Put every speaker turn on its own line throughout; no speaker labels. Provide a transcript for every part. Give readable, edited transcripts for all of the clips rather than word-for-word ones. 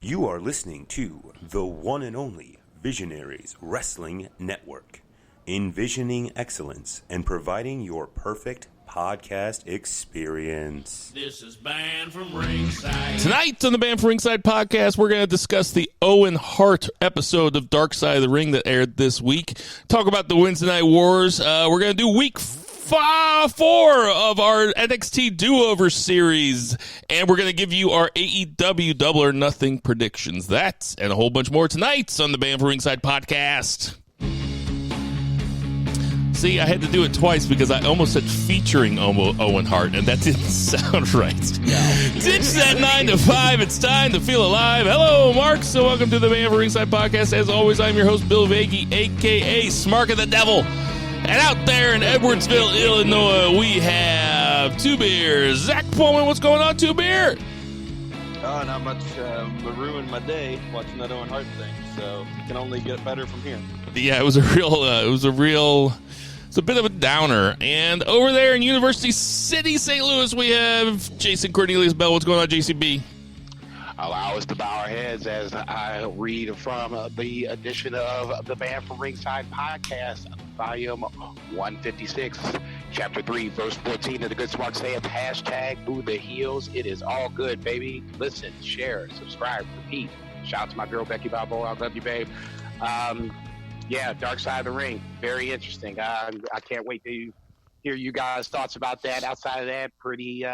You are listening to the one and only Visionaries Wrestling Network, envisioning excellence and providing your perfect podcast experience.
This is Banned from Ringside.
Tonight on the Banned from Ringside podcast, we're going to discuss the Owen Hart episode of Dark Side of the Ring that aired this week. Talk about the Wednesday Night Wars. We're going to do week 4 of our NXT DoOver series, and we're going to give you our AEW Double or Nothing predictions. That and a whole bunch more tonight on the Banned from Ringside podcast. See, I had to do it twice because I almost said featuring Owen Hart, and that didn't sound right. No. Ditch that 9 to 5. It's time to feel alive. Hello, Mark. So welcome to the Banned from Ringside podcast. As always, I'm your host, Bill Vagey, a.k.a. Smark of the Devil. And out there in Edwardsville, Illinois, we have Two Beers. Zach Pullman, what's going on, Two Beer?
Oh, not much. Ruined my day watching that Owen Hart thing, so it can only get better from here.
Yeah, it was a bit of a downer. And over there in University City, St. Louis, we have Jason Cornelius Bell. What's going on, JCB?
Allow us to bow our heads as I read from the edition of the Banned from Ringside podcast, volume 156, chapter 3, verse 14 of the Good Smart saith, hashtag boo the heels. It is all good, baby. Listen, share, subscribe, repeat. Shout out to my girl, Becky Balboa. I love you, babe. Yeah, Dark Side of the Ring. Very interesting. I can't wait to hear you guys' thoughts about that. Outside of that, pretty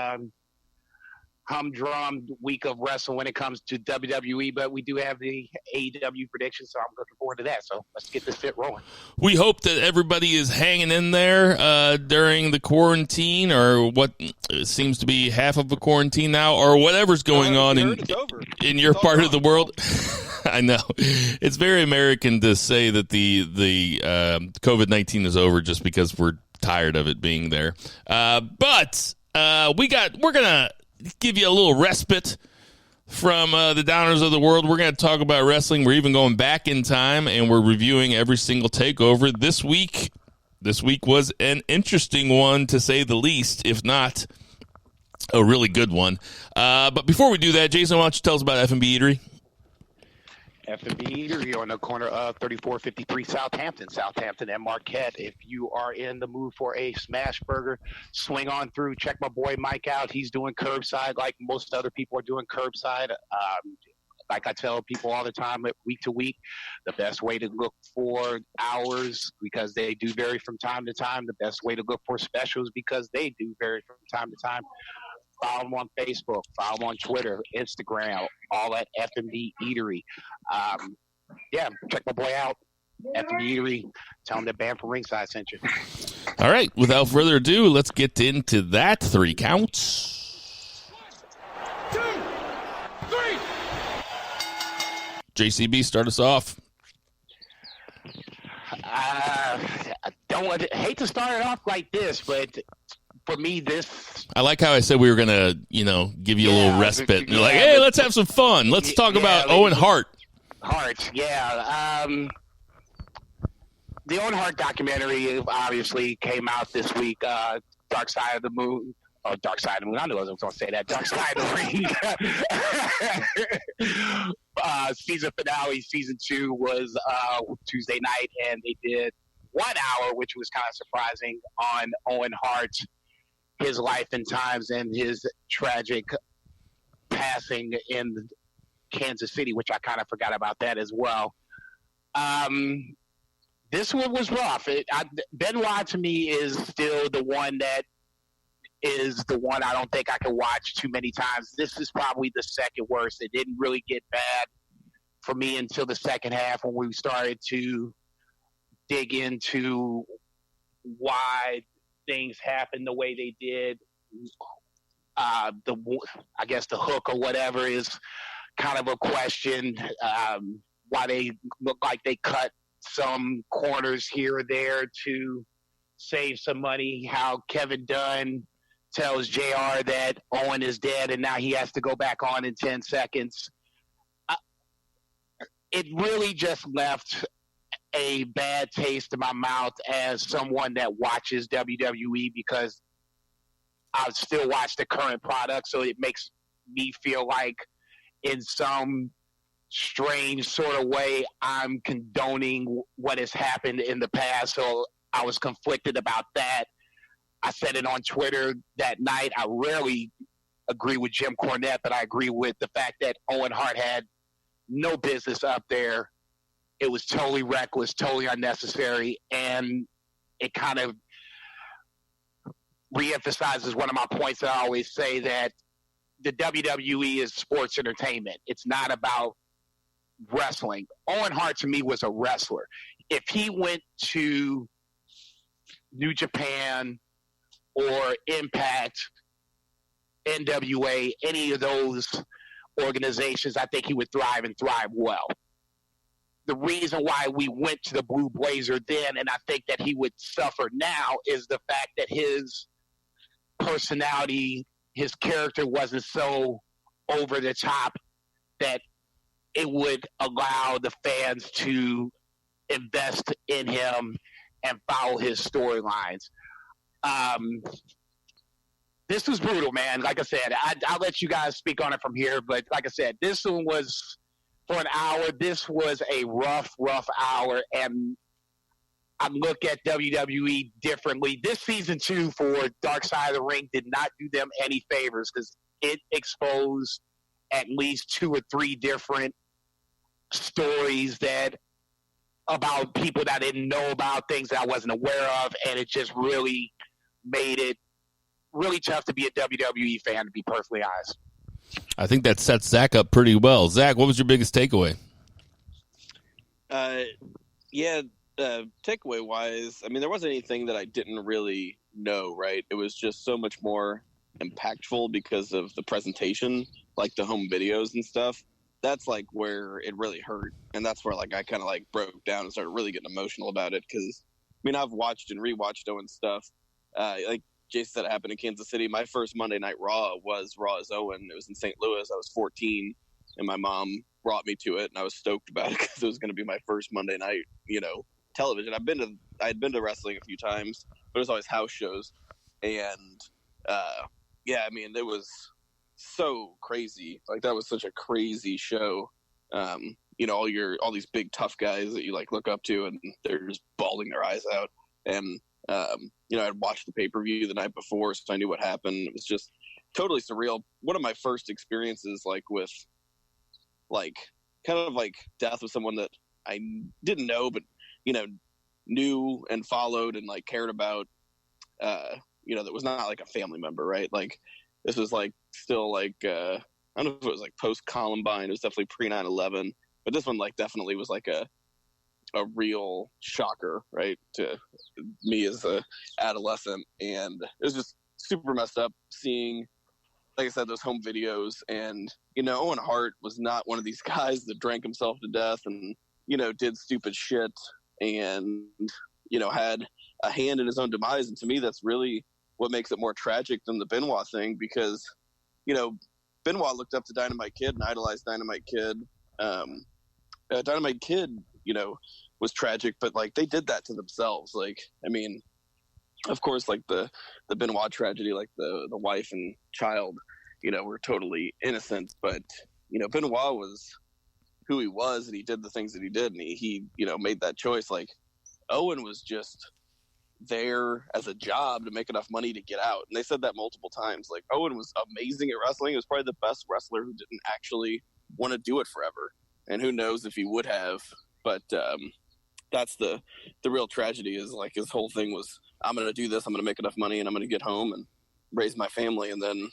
humdrum week of wrestling when it comes to WWE, but we do have the AEW predictions, so I'm looking forward to that. So let's get this fit rolling.
We hope that everybody is hanging in there during the quarantine, or what seems to be half of a quarantine now, or whatever's going on in your part of the world. I know. It's very American to say that the COVID-19 is over just because we're tired of it being there. But we're going to give you a little respite from the downers of the world. We're going to talk about wrestling. We're even going back in time, and we're reviewing every single takeover. This week was an interesting one, to say the least, if not a really good one. But before we do that, Jason, why don't you tell us about F&B Eatery?
F&B Eatery on the corner of 3453 Southampton and Marquette. If you are in the mood for a smash burger, swing on through. Check my boy Mike out. He's doing curbside like most other people are doing curbside. Like I tell people all the time, week to week, the best way to look for hours, because they do vary from time to time. The best way to look for specials, because they do vary from time to time. Follow them on Facebook, follow them on Twitter, Instagram, all at F&B Eatery. Yeah, check my boy out, F&B Eatery. Tell him that Banned from Ringside sent you.
All right, without further ado, let's get into that. 3 counts. 1, 2, 3. JCB, start us off.
I hate to start it off like this, but for me, I
like how I said we were going to, give you a little respite. You're like, hey, let's have some fun. Let's talk about Owen Hart.
The Owen Hart documentary obviously came out this week. Dark Side of the Moon. Oh, Dark Side of the Moon. I knew I was going to say that. Dark Side of the Ring. Season finale, season 2 was Tuesday night, and they did 1 hour, which was kind of surprising, on Owen Hart, his life and times, and his tragic passing in Kansas City, which I kind of forgot about that as well. This one was rough. Benoit, to me, is still the one that is the one I don't think I can watch too many times. This is probably the second worst. It didn't really get bad for me until the second half, when we started to dig into why things happened the way they did. I guess the hook or whatever is kind of a question. Why they look like they cut some corners here or there to save some money. How Kevin Dunn tells JR that Owen is dead and now he has to go back on in 10 seconds. It really just left a bad taste in my mouth as someone that watches WWE, because I still watch the current product, so it makes me feel like in some strange sort of way, I'm condoning what has happened in the past. So I was conflicted about that. I said it on Twitter that night. I rarely agree with Jim Cornette, but I agree with the fact that Owen Hart had no business up there. It was totally reckless, totally unnecessary, and it kind of reemphasizes one of my points that I always say, that the WWE is sports entertainment. It's not about wrestling. Owen Hart, to me, was a wrestler. If he went to New Japan or Impact, NWA, any of those organizations, I think he would thrive and thrive well. The reason why we went to the Blue Blazer then, and I think that he would suffer now, is the fact that his personality, his character wasn't so over the top that it would allow the fans to invest in him and follow his storylines. This was brutal, man. Like I said, I'll let you guys speak on it from here. But like I said, this one was, for an hour, this was a rough hour. And I look at WWE differently. This season 2 for Dark Side of the Ring did not do them any favors, because it exposed at least 2 or 3 different stories that about people that I didn't know about, things that I wasn't aware of, and it just really made it really tough to be a WWE fan, to be perfectly honest.
I think that sets Zach up pretty well. Zach, what was your biggest takeaway?
Takeaway wise, I mean, there wasn't anything that I didn't really know, right? It was just so much more impactful because of the presentation, like the home videos and stuff. That's like where it really hurt, and that's where like I kind of like broke down and started really getting emotional about it, because I mean, I've watched and rewatched Owen stuff. Like Jason said, it happened in Kansas City. My first Monday Night Raw was Raw as Owen. It was in St. Louis. I was 14, and my mom brought me to it, and I was stoked about it because it was going to be my first Monday night, television. I'd been to wrestling a few times, but it was always house shows, and I mean, it was so crazy. Like, that was such a crazy show. All these big tough guys that you like look up to, and they're just bawling their eyes out. And I'd watched the pay-per-view the night before, so I knew what happened. It was just totally surreal. One of my first experiences, like, with like kind of like death with someone that I didn't know, but knew and followed and like cared about. That was not like a family member, right? Like, this was like still like I don't know if it was like post Columbine. It was definitely pre 9/11, but this one like definitely was like a real shocker, right, to me as a adolescent. And it was just super messed up seeing, like I said, those home videos. And Owen Hart was not one of these guys that drank himself to death and did stupid shit and had a hand in his own demise. And to me, that's really what makes it more tragic than the Benoit thing, because Benoit looked up to Dynamite Kid and idolized Dynamite Kid. Dynamite Kid was tragic, but like they did that to themselves. Like, I mean, of course, like the Benoit tragedy, like the wife and child, were totally innocent, but Benoit was who he was, and he did the things that he did, and he made that choice. Like, Owen was just there as a job to make enough money to get out, and they said that multiple times. Like, Owen was amazing at wrestling. He was probably the best wrestler who didn't actually want to do it forever, and who knows if he would have. But that's the real tragedy, is like his whole thing was, I'm going to do this, I'm going to make enough money, and I'm going to get home and raise my family. And then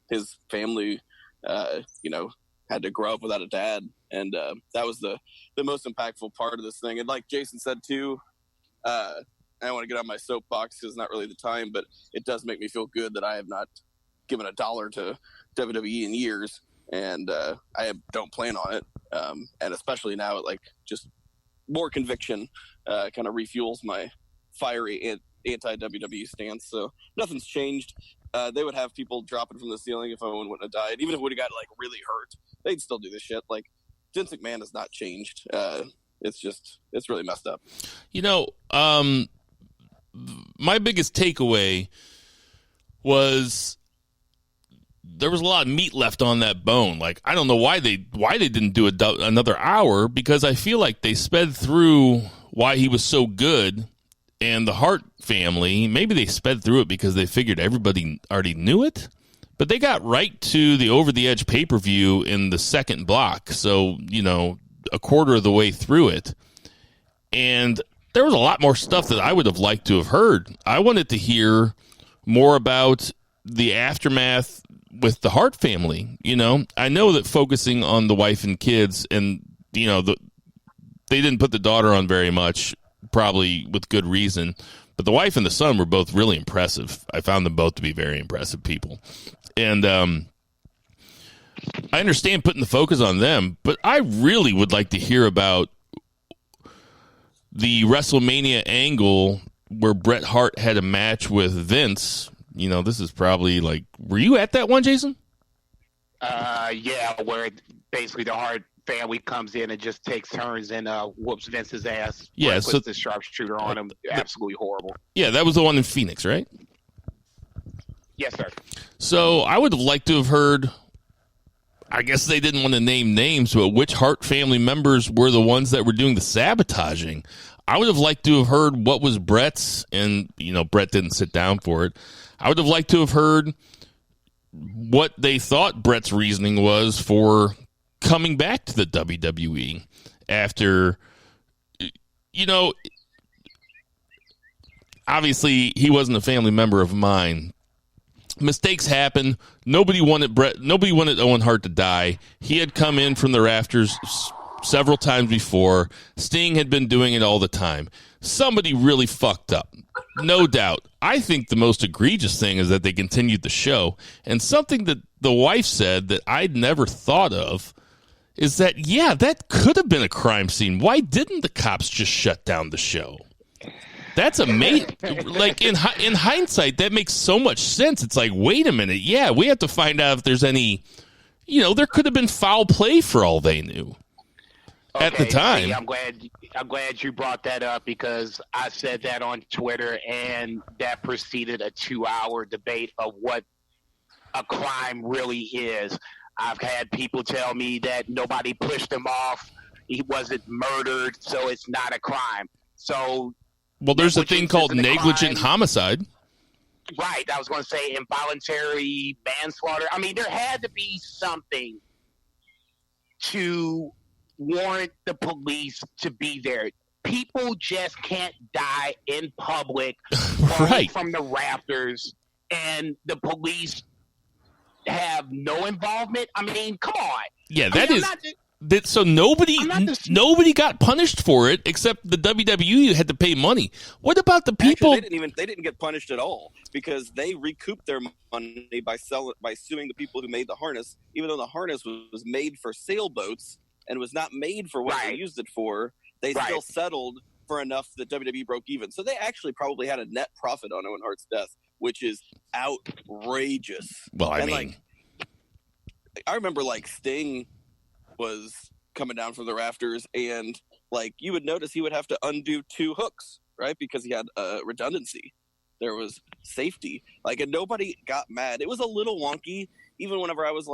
his family had to grow up without a dad, and that was the most impactful part of this thing. And like Jason said too, I don't want to get on my soapbox because it's not really the time, but it does make me feel good that I have not given $1 to WWE in years, and I don't plan on it. And especially now, like, just more conviction kind of refuels my fiery anti-WWE stance. So nothing's changed. They would have people dropping from the ceiling if Owen wouldn't have died. Even if it would have got like really hurt, they'd still do this shit. Like, Vince McMahon has not changed. It's really messed up.
My biggest takeaway was there was a lot of meat left on that bone. Like, I don't know why they didn't do another hour, because I feel like they sped through why he was so good. And the Hart family, maybe they sped through it because they figured everybody already knew it. But they got right to the Over the Edge pay-per-view in the second block. So, a quarter of the way through it. And there was a lot more stuff that I would have liked to have heard. I wanted to hear more about the aftermath with the Hart family. I know that focusing on the wife and kids, and, they didn't put the daughter on very much, probably with good reason. But the wife and the son were both really impressive. I found them both to be very impressive people. And I understand putting the focus on them, but I really would like to hear about the WrestleMania angle where Bret Hart had a match with Vince. This is probably like, were you at that one, Jason?
Yeah, where basically the Hart family comes in and just takes turns and whoops Vince's ass.
Yeah,
puts the sharpshooter on him. Absolutely horrible.
Yeah, that was the one in Phoenix, right?
Yes, sir.
So I would have liked to have heard, I guess they didn't want to name names, but which Hart family members were the ones that were doing the sabotaging. I would have liked to have heard what was Bret's, and, Bret didn't sit down for it. I would have liked to have heard what they thought Bret's reasoning was for coming back to the WWE after, obviously he wasn't a family member of mine. Mistakes happen. Nobody wanted Owen Hart to die. He had come in from the rafters several times before. Sting had been doing it all the time. Somebody really fucked up. No doubt. I think the most egregious thing is that they continued the show. And something that the wife said that I'd never thought of is that, that could have been a crime scene. Why didn't the cops just shut down the show? That's amazing. Like, in hindsight, that makes so much sense. It's like, wait a minute. Yeah, we have to find out if there's any, there could have been foul play for all they knew at the time.
See, I'm glad you brought that up, because I said that on Twitter, and that preceded a 2-hour debate of what a crime really is. I've had people tell me that nobody pushed him off. He wasn't murdered, so it's not a crime. So,
well, there's a thing called negligent homicide.
Right. I was going to say involuntary manslaughter. I mean, there had to be something to warrant the police to be there. People just can't die in public
right.
from the rafters, and the police have no involvement. I mean, come on.
Yeah, so nobody got punished for it except the WWE had to pay money. What about the people?
Actually, they didn't get punished at all, because they recouped their money by suing the people who made the harness, even though the harness was made for sailboats and was not made for what they used it for. They still settled for enough that WWE broke even. So they actually probably had a net profit on Owen Hart's death, which is outrageous.
Well, I
remember Sting was coming down from the rafters, and you would notice he would have to undo 2 hooks, right? Because he had redundancy. There was safety. And nobody got mad. It was a little wonky, even whenever I was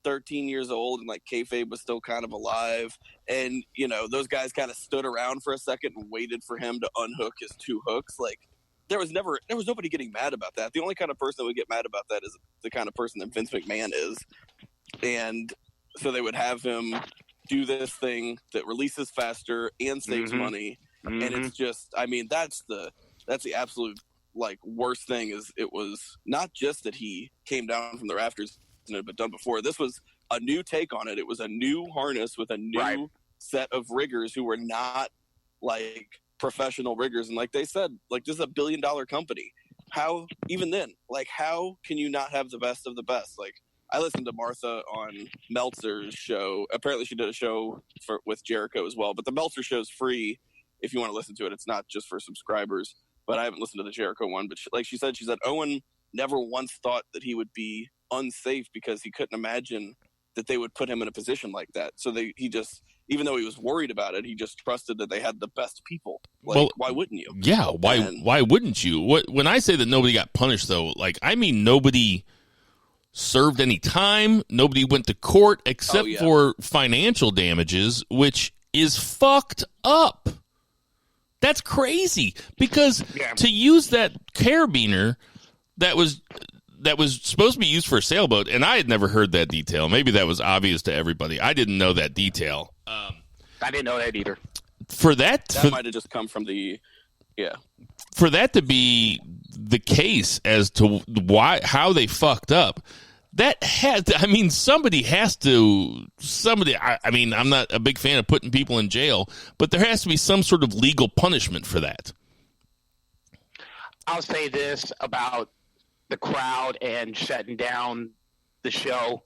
13 years old and kayfabe was still kind of alive, and those guys kind of stood around for a second and waited for him to unhook his 2 hooks. There was nobody getting mad about that. The only kind of person that would get mad about that is the kind of person that Vince McMahon is. And so they would have him do this thing that releases faster and saves money. And it's just, that's the absolute worst thing. Is it was not just that he came down from the rafters and it had been done before. This was a new take on it. It was a new harness with a new set of riggers who were not professional riggers. And like they said, this is a $1 billion company. How, even then, how can you not have the best of the best? I listened to Martha on Meltzer's show. Apparently she did a show with Jericho as well, but the Meltzer show is free if you want to listen to it. It's not just for subscribers, but I haven't listened to the Jericho one. But she said Owen never once thought that he would be unsafe, because he couldn't imagine that they would put him in a position like that. So he just, even though he was worried about it, he just trusted that they had the best people. Why wouldn't you?
Yeah, why wouldn't you? When I say that nobody got punished, though, nobody served any time. Nobody went to court except for financial damages, which is fucked up. That's crazy because to use that carabiner that was supposed to be used for a sailboat, and I had never heard that detail. Maybe that was obvious to everybody. I didn't know that detail.
I didn't know that either.
That might have just come from the
for that to be the case as to how they fucked up. Somebody has to. I'm not a big fan of putting people in jail, but there has to be some sort of legal punishment for that.
I'll say this about the crowd and shutting down the show.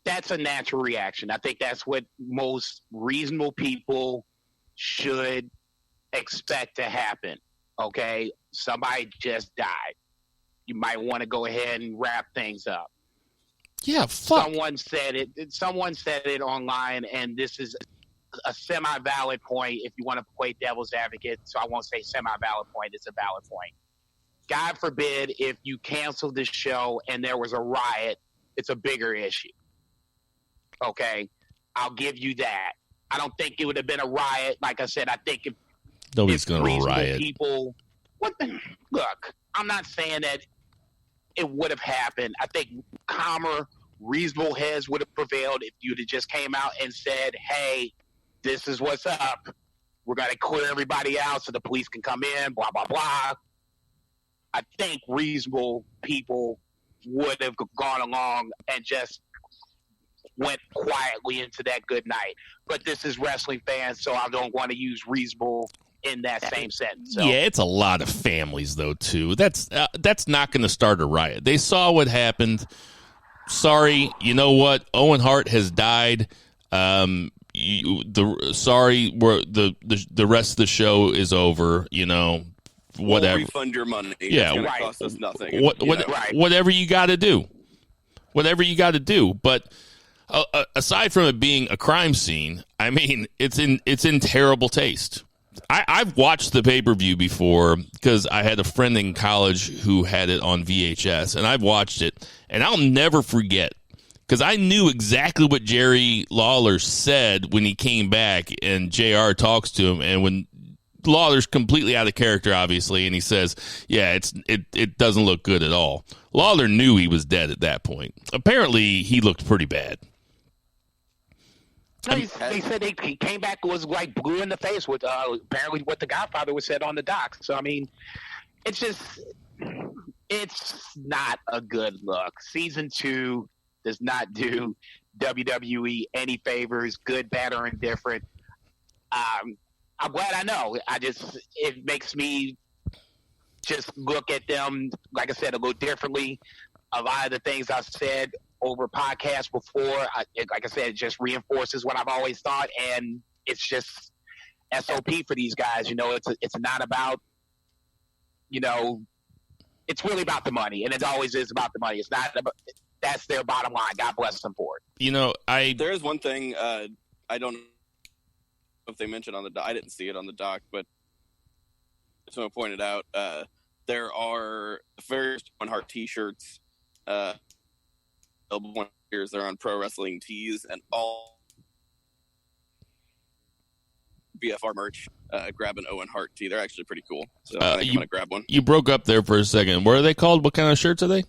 That's a natural reaction. I think that's what most reasonable people should expect to happen. Okay? Somebody just died. You might want to go ahead and wrap things up.
Yeah, fuck.
Someone said it online, and this is a semi-valid point if you want to play devil's advocate. So I won't say semi-valid point. It's a valid point. God forbid if you cancel this show and there was a riot, it's a bigger issue. Okay? I'll give you that. I don't think it would have been a riot. Like I said, I think if
nobody's going to riot.
Look, I'm not saying that it would have happened. I think calmer, reasonable heads would have prevailed if you'd have just came out and said, hey, this is what's up. We're going to clear everybody out so the police can come in, blah, blah, blah. I think reasonable people would have gone along and just went quietly into that good night. But this is wrestling fans, so I don't want to use reasonable in that same sentence. So.
Yeah, it's a lot of families, though, too. That's not going to start a riot. They saw what happened. Sorry, you know what? Owen Hart has died. The rest of the show is over. You know, whatever.
We'll refund your money.
Yeah,
it's going to cost us nothing.
Whatever you got to do. Whatever you got to do. But aside from it being a crime scene, I mean, it's in terrible taste. I've watched the pay-per-view before because I had a friend in college who had it on VHS, and I've watched it, and I'll never forget because I knew exactly what Jerry Lawler said when he came back, and JR talks to him, and when Lawler's completely out of character, obviously, and he says, yeah, it doesn't look good at all. Lawler knew he was dead at that point. Apparently, he looked pretty bad.
No, they said he came back was like blue in the face with apparently what the Godfather was said on the dock. So I mean, it's not a good look. Season 2 does not do WWE any favors, good, bad, or indifferent. I'm glad I know. It makes me just look at them, like I said, a little differently. A lot of the things I've said over podcasts before, like I said, it just reinforces what I've always thought, and it's just SOP for these guys. You know, it's not about, you know, it's really about the money, and it always is about the money. It's not about, that's their bottom line. God bless them for it.
You know,
there is one thing I don't know if they mentioned on the doc. I didn't see it on the doc, but someone pointed out there are various Owen Hart T-shirts. They're on Pro Wrestling Tees and all BFR merch. Grab an Owen Hart tee. They're actually pretty cool. So I think I'm going to grab one.
You broke up there for a second. What are they called? What kind of shirts are they?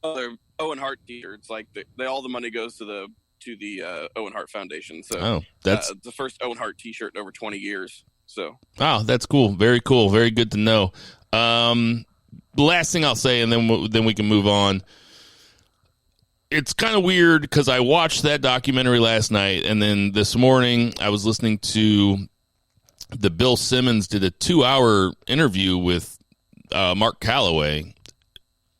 Oh, they're Owen Hart T-shirts. Like all the money goes to the Owen Hart Foundation. So
that's
the first Owen Hart T-shirt in over 20 years. So
that's cool. Very cool. Very good to know. The last thing I'll say, and then we can move on. It's kind of weird because I watched that documentary last night, and then this morning I was listening to the Bill Simmons did a 2-hour interview with Mark Calloway,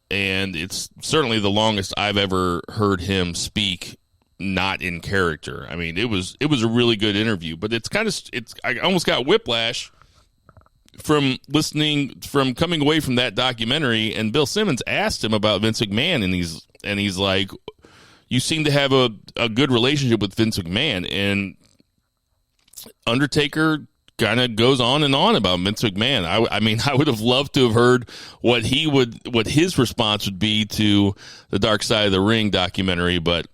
and it's certainly the longest I've ever heard him speak not in character. I mean, it was a really good interview, but I almost got whiplash from coming away from that documentary, and Bill Simmons asked him about Vince McMahon, and he's like, you seem to have a good relationship with Vince McMahon. And Undertaker kind of goes on and on about Vince McMahon. I mean, I would have loved to have heard what his response would be to the Dark Side of the Ring documentary, but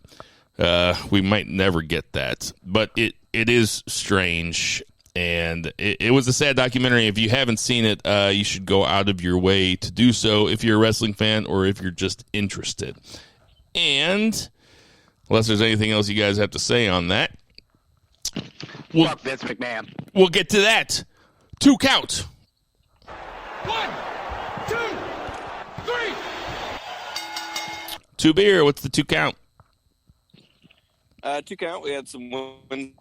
we might never get that. But it is strange, and it was a sad documentary. If you haven't seen it, you should go out of your way to do so if you're a wrestling fan or if you're just interested. And unless there's anything else you guys have to say on that,
Fuck Vince McMahon.
We'll get to that. 2 count.
1, 2, 3.
2 beer. What's the 2 count?
2 count. We had some Wednesday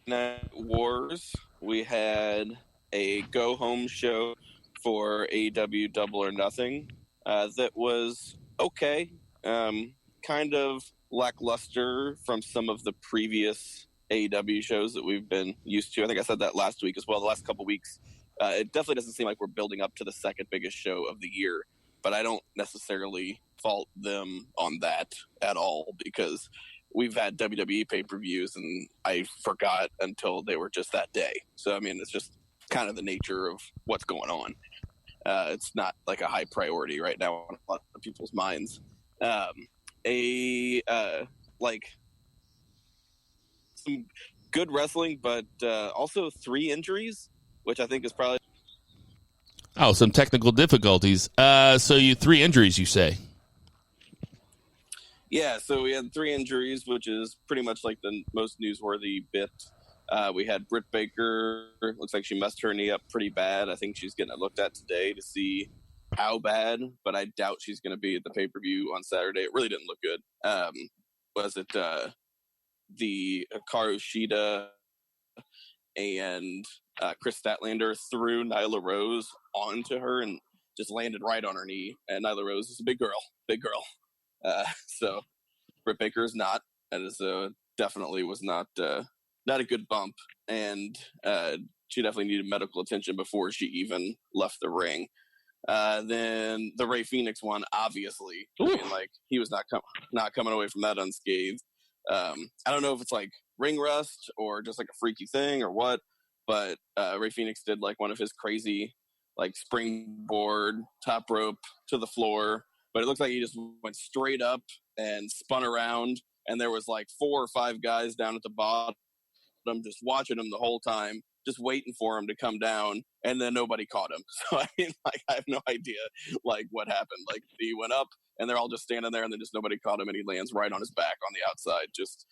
Night Wars. We had a go home show for AEW Double or Nothing that was okay. Kind of lackluster from some of the previous AEW shows that we've been used to. I think I said that last week as well. The last couple weeks, it definitely doesn't seem like we're building up to the second biggest show of the year, but I don't necessarily fault them on that at all, because we've had WWE pay-per-views and I forgot until they were just that day. So, I mean, it's just kind of the nature of what's going on. It's not like a high priority right now on a lot of people's minds. Some good wrestling, but also 3 injuries, which I think is probably...
Oh, some technical difficulties. So you 3 injuries, you say?
Yeah, so we had 3 injuries, which is pretty much like the most newsworthy bit. We had Britt Baker. Looks like she messed her knee up pretty bad. I think she's getting it looked at today to see how bad, but I doubt she's going to be at the pay-per-view on Saturday. It really didn't look good. Was it the Hikaru Shida and Chris Statlander threw Nyla Rose onto her and just landed right on her knee. And Nyla Rose is a big girl. So Britt Baker is not. That is definitely was not a good bump. And she definitely needed medical attention before she even left the ring. Then the Rey Fenix one, obviously, I mean, like, he was not coming away from that unscathed. I don't know if it's like ring rust or just like a freaky thing or what, but Rey Fenix did like one of his crazy like springboard top rope to the floor, but it looked like he just went straight up and spun around, and there was like 4 or 5 guys down at the bottom just watching him the whole time, just waiting for him to come down, and then nobody caught him. So I mean, like, I have no idea like what happened. Like, he went up and they're all just standing there, and then just nobody caught him, and he lands right on his back on the outside. Just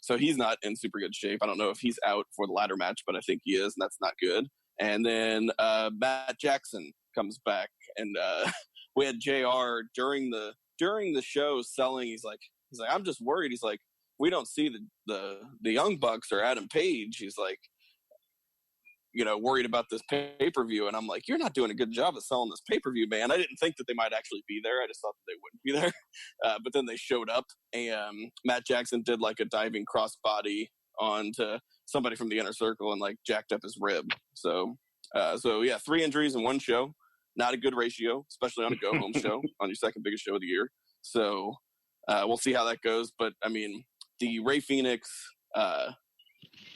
so he's not in super good shape. I don't know if he's out for the ladder match, but I think he is, and that's not good. And then Matt Jackson comes back, and we had JR during the show selling. He's like, I'm just worried. He's like, we don't see the Young Bucks or Adam Page. He's like, worried about this pay-per-view. And I'm like, you're not doing a good job of selling this pay-per-view, man. I didn't think that they might actually be there. I just thought that they wouldn't be there. But then they showed up, and Matt Jackson did like a diving crossbody onto somebody from the inner circle and like jacked up his rib. So yeah, 3 injuries in one show. Not a good ratio, especially on a go-home show, on your second biggest show of the year. So we'll see how that goes. But, I mean, the Rey Fenix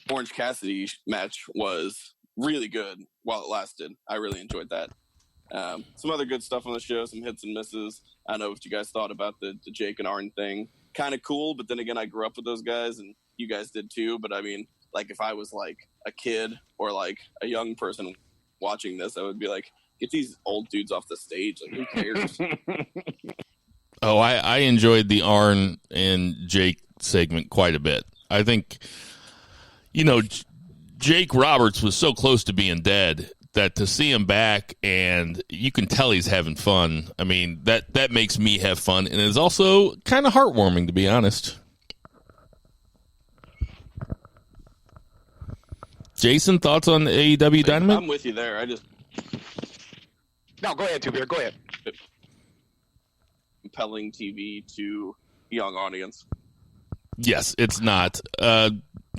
Orange Cassidy match was really good while it lasted. I really enjoyed that. Some other good stuff on the show, some hits and misses. I don't know what you guys thought about the Jake and Arn thing. Kind of cool, but then again, I grew up with those guys, and you guys did too. But, I mean, like, if I was, like, a kid or, like, a young person watching this, I would be like, get these old dudes off the stage. Like, who cares?
Oh, I enjoyed the Arn and Jake segment quite a bit. I think, Jake Roberts was so close to being dead that to see him back, and you can tell he's having fun. I mean, that makes me have fun, and it's also kind of heartwarming, to be honest. Jason, thoughts on AEW Dynamite?
I'm with you there.
No, go ahead, Two-Beer. Go ahead.
Compelling TV to a young audience.
Yes, it's not.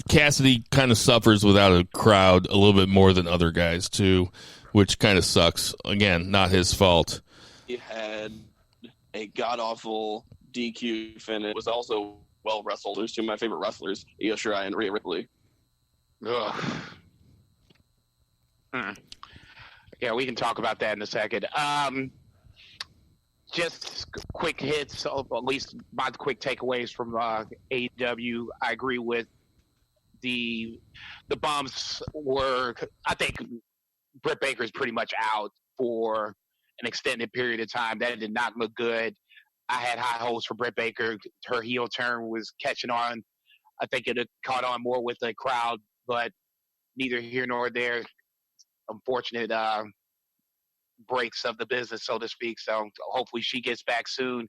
Cassidy kind of suffers without a crowd a little bit more than other guys, too, which kind of sucks. Again, not his fault.
He had a god-awful DQ finish. It was also well-wrestled. There's two of my favorite wrestlers, Io Shirai and Rhea Ripley.
Ugh. Yeah, we can talk about that in a second. Just quick hits, at least my quick takeaways from AEW. I agree with the bumps were, I think Britt Baker's pretty much out for an extended period of time. That did not look good. I had high hopes for Britt Baker. Her heel turn was catching on. I think it had caught on more with the crowd, but neither here nor there. Unfortunate breaks of the business, so to speak. So hopefully she gets back soon.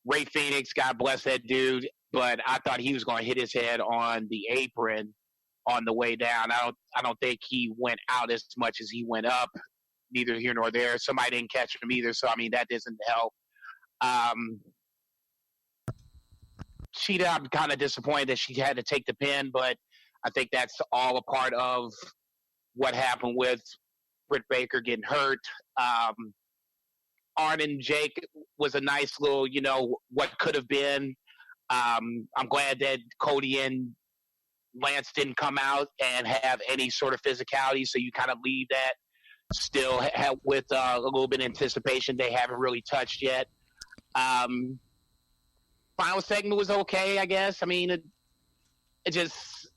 Ray Phoenix, God bless that dude, but I thought he was going to hit his head on the apron on the way down. I don't think he went out as much as he went up. Neither here nor there. Somebody didn't catch him either, so I mean that doesn't help. Cheetah, I'm kind of disappointed that she had to take the pin, but I think that's all a part of what happened with Britt Baker getting hurt. Arn and Jake was a nice little, what could have been. I'm glad that Cody and Lance didn't come out and have any sort of physicality, so you kind of leave that still with a little bit of anticipation. They haven't really touched yet. Final segment was okay, I guess. I mean, it just,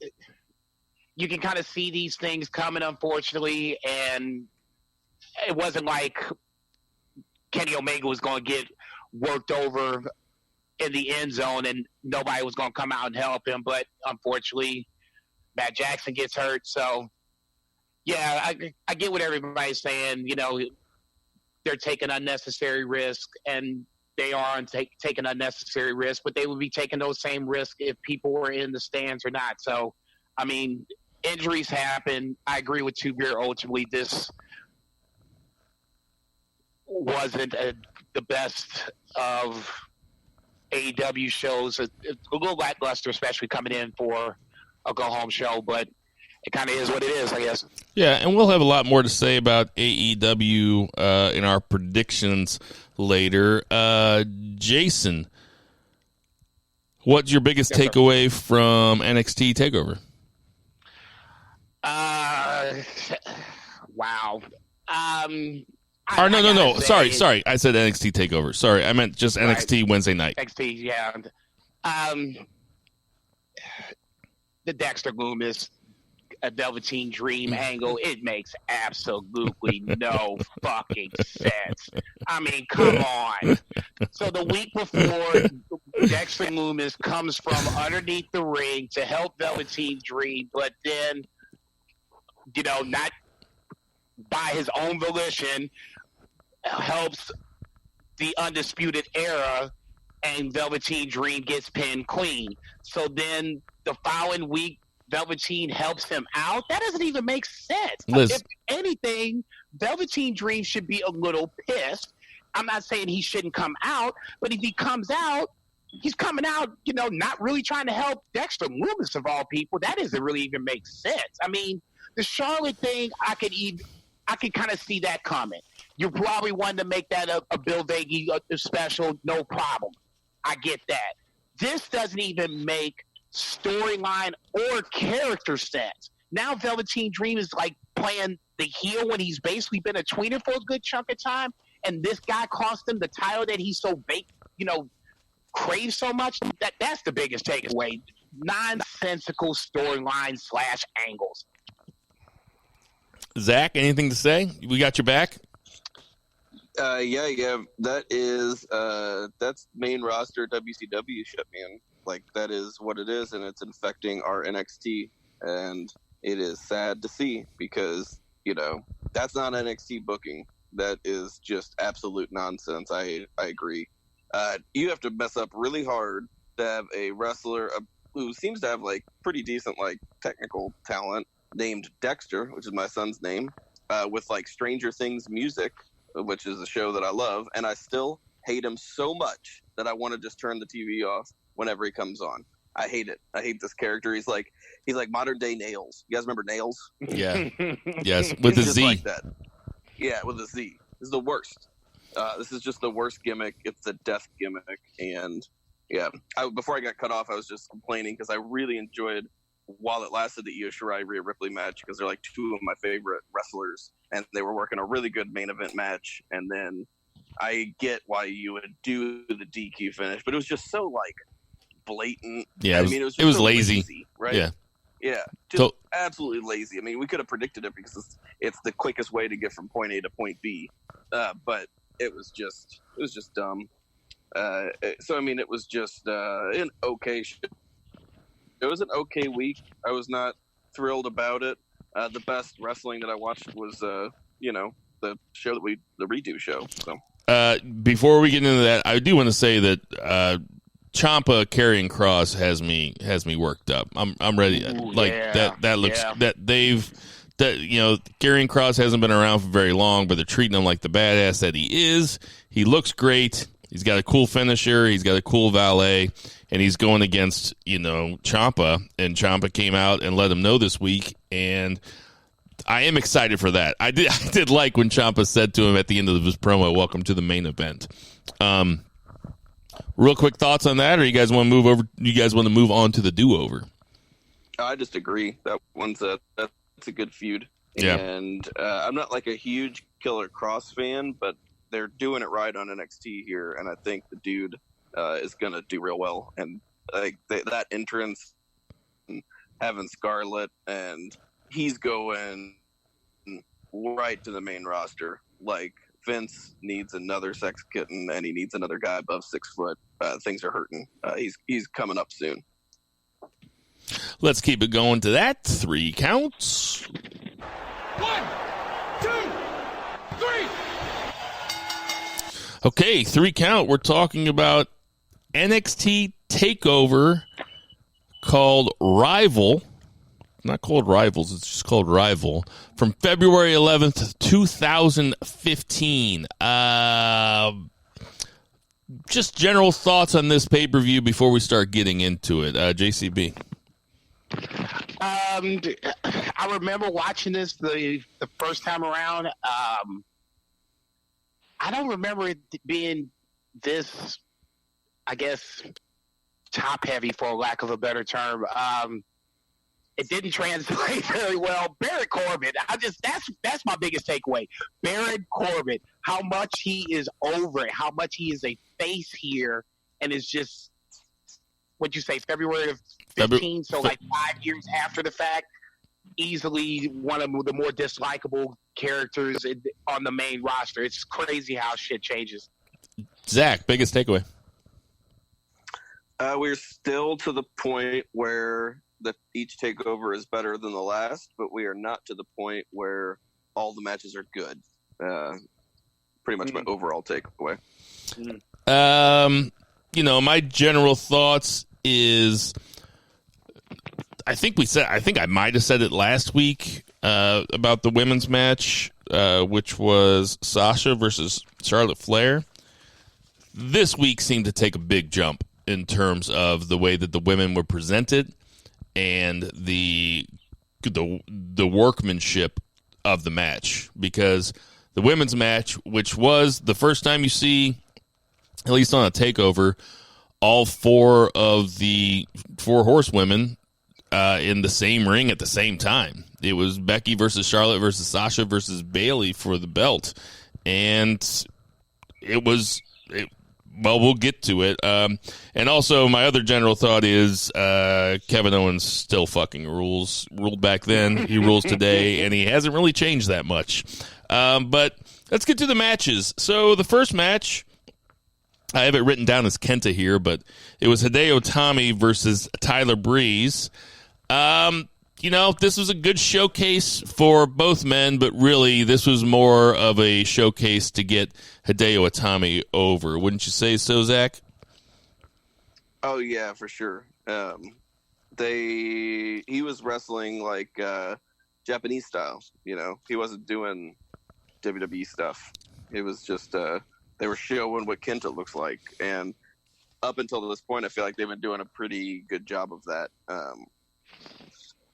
you can kind of see these things coming, unfortunately, and it wasn't like Kenny Omega was going to get worked over in the end zone and nobody was going to come out and help him, but unfortunately, Matt Jackson gets hurt, so yeah, I get what everybody's saying. They're taking unnecessary risk, and they are taking unnecessary risk, but they would be taking those same risks if people were in the stands or not. So, I mean, injuries happen. I agree with Two Beer. Ultimately, this wasn't the best of AEW shows. A little lackluster, especially coming in for a go-home show, but it kind of is what it is, I guess.
Yeah, and we'll have a lot more to say about AEW in our predictions later. Jason, what's your biggest takeaway from NXT TakeOver?
Wow.
No. Sorry. I said NXT TakeOver. Sorry, I meant just NXT Wednesday night.
NXT, yeah. The Dexter Loomis, a Velveteen Dream angle, it makes absolutely no fucking sense. I mean, come on. So the week before, Dexter Loomis comes from underneath the ring to help Velveteen Dream, but then, not by his own volition, helps the Undisputed Era, and Velveteen Dream gets pinned clean. So then the following week, Velveteen helps him out. That doesn't even make sense. If anything, Velveteen Dream should be a little pissed. I'm not saying he shouldn't come out, but if he comes out, he's coming out, not really trying to help Dexter Loomis of all people. That doesn't really even make sense. I mean, the Charlotte thing, I could kind of see that coming. You probably wanted to make that a Bill Vagey special, no problem. I get that. This doesn't even make storyline or character sense. Now Velveteen Dream is like playing the heel when he's basically been a tweener for a good chunk of time, and this guy cost him the title that he so craves so much. That's the biggest takeaway. Nonsensical storyline / angles.
Zach, anything to say? We got your back.
Yeah. That is that's main roster WCW shit, man. Like, that is what it is, and it's infecting our NXT, and it is sad to see because, that's not NXT booking. That is just absolute nonsense. I agree. You have to mess up really hard to have a wrestler who seems to have, pretty decent, technical talent named Dexter, which is my son's name, with, Stranger Things music, which is a show that I love, and I still hate him so much that I want to just turn the TV off whenever he comes on. I hate it. I hate this character. He's like modern day Nails. You guys remember Nails?
Yeah. Yes, with a Z.
Like that. Yeah, with a Z. This is the worst. This is just the worst gimmick. It's a death gimmick. And yeah, before I got cut off, I was just complaining because I really enjoyed while it lasted, the Io Shirai Rhea Ripley match, because they're like two of my favorite wrestlers, and they were working a really good main event match. And then I get why you would do the DQ finish, but it was just so like blatant.
Yeah,
I mean, it was
so
lazy, right? Yeah, just
So-
absolutely lazy. I mean, we could have predicted it because it's the quickest way to get from point A to point B, but it was just dumb. So I mean, it was just an okay show. It was an okay week. I was not thrilled about it. The best wrestling that I watched was the show the redo show. So
Before we get into that, I do want to say that Ciampa carrying Cross has me worked up. I'm ready.
Ooh,
like
yeah.
that looks
Yeah.
that carrying Cross hasn't been around for very long, but they're treating him like the badass that he is. He looks great. He's got a cool finisher. He's got a cool valet, and he's going against Ciampa. And Ciampa came out and let him know this week, and I am excited for that. I did like when Ciampa said to him at the end of his promo, "Welcome to the main event." Real quick thoughts on that, or you guys want to move over? You guys want to move on to the do-over?
I just agree. That's a good feud.
Yeah.
And I'm not like a huge Killer Cross fan, but they're doing it right on NXT here, and I think the dude is gonna do real well. And like that entrance, and having Scarlett, and he's going right to the main roster. Like Vince needs another sex kitten, and he needs another guy above 6 foot. Things are hurting. He's coming up soon.
Let's keep it going to that. 3 counts.
1, 2, 3.
Okay, 3 count. We're talking about NXT TakeOver called Rival. Not called Rivals, it's just called Rival. From February 11th, 2015. Just general thoughts on this pay-per-view before we start getting into it. JCB.
I remember watching this the first time around. I don't remember it being this, I guess, top-heavy, for lack of a better term. It didn't translate very well. Baron Corbin, that's my biggest takeaway. Baron Corbin, how much he is over it, how much he is a face here, and it's just, what'd you say, February of 15, so like 5 years after the fact, easily one of the more dislikable characters on the main roster. It's crazy how shit changes.
Zach, biggest takeaway.
We're still to the point where each takeover is better than the last, but we are not to the point where all the matches are good. Pretty much my overall takeaway.
My general thoughts is, I think I might have said it last week about the women's match, which was Sasha versus Charlotte Flair. This week seemed to take a big jump in terms of the way that the women were presented and the workmanship of the match, because the women's match, which was the first time you see, at least on a takeover, all 4 of the 4 horsewomen in the same ring at the same time. It was Becky versus Charlotte versus Sasha versus Bayley for the belt, and well, we'll get to it. And also, my other general thought is Kevin Owens still fucking ruled back then. He rules today, and he hasn't really changed that much. But let's get to the matches. So the first match, I have it written down as Kenta here, but it was Hideo Itami versus Tyler Breeze. This was a good showcase for both men, but really this was more of a showcase to get Hideo Itami over. Wouldn't you say so, Zach?
Oh, yeah, for sure. He was wrestling like Japanese style, He wasn't doing WWE stuff. It was just they were showing what Kenta looks like, and up until this point, I feel like they've been doing a pretty good job of that.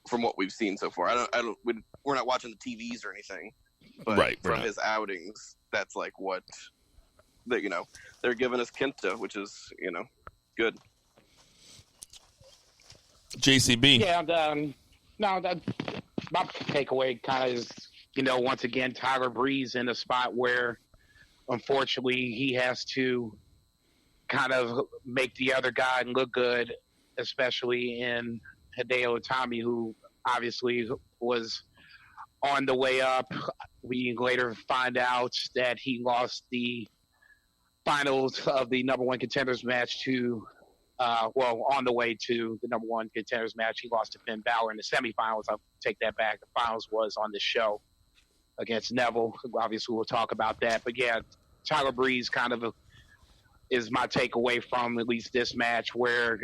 From what we've seen so far, we're not watching the TVs or anything, but from his outings, that's like what they're giving us Kenta, which is good.
JCB.
Yeah, no, my takeaway kind of is, once again, Tyler Breeze in a spot where, unfortunately, he has to kind of make the other guy look good, especially in Hideo Itami, who obviously was on the way up. We later find out that he lost the finals of the number one contenders match to, on the way to the number one contenders match, he lost to Finn Balor in the semifinals. I'll take that back. The finals was on the show against Neville. Obviously, we'll talk about that. But yeah, Tyler Breeze kind of is my takeaway from at least this match, where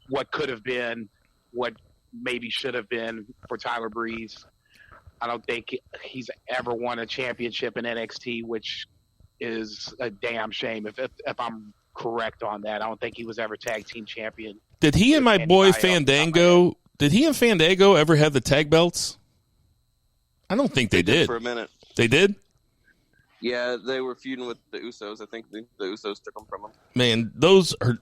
what could have been, what maybe should have been for Tyler Breeze. I don't think he's ever won a championship in NXT, which is a damn shame. If I'm correct on that, I don't think he was ever tag team champion.
Did he and my boy Fandango? Did he and Fandango ever have the tag belts? I don't think they did.
For a minute,
they did.
Yeah, they were feuding with the Usos. I think the Usos took them from them.
Man, those are.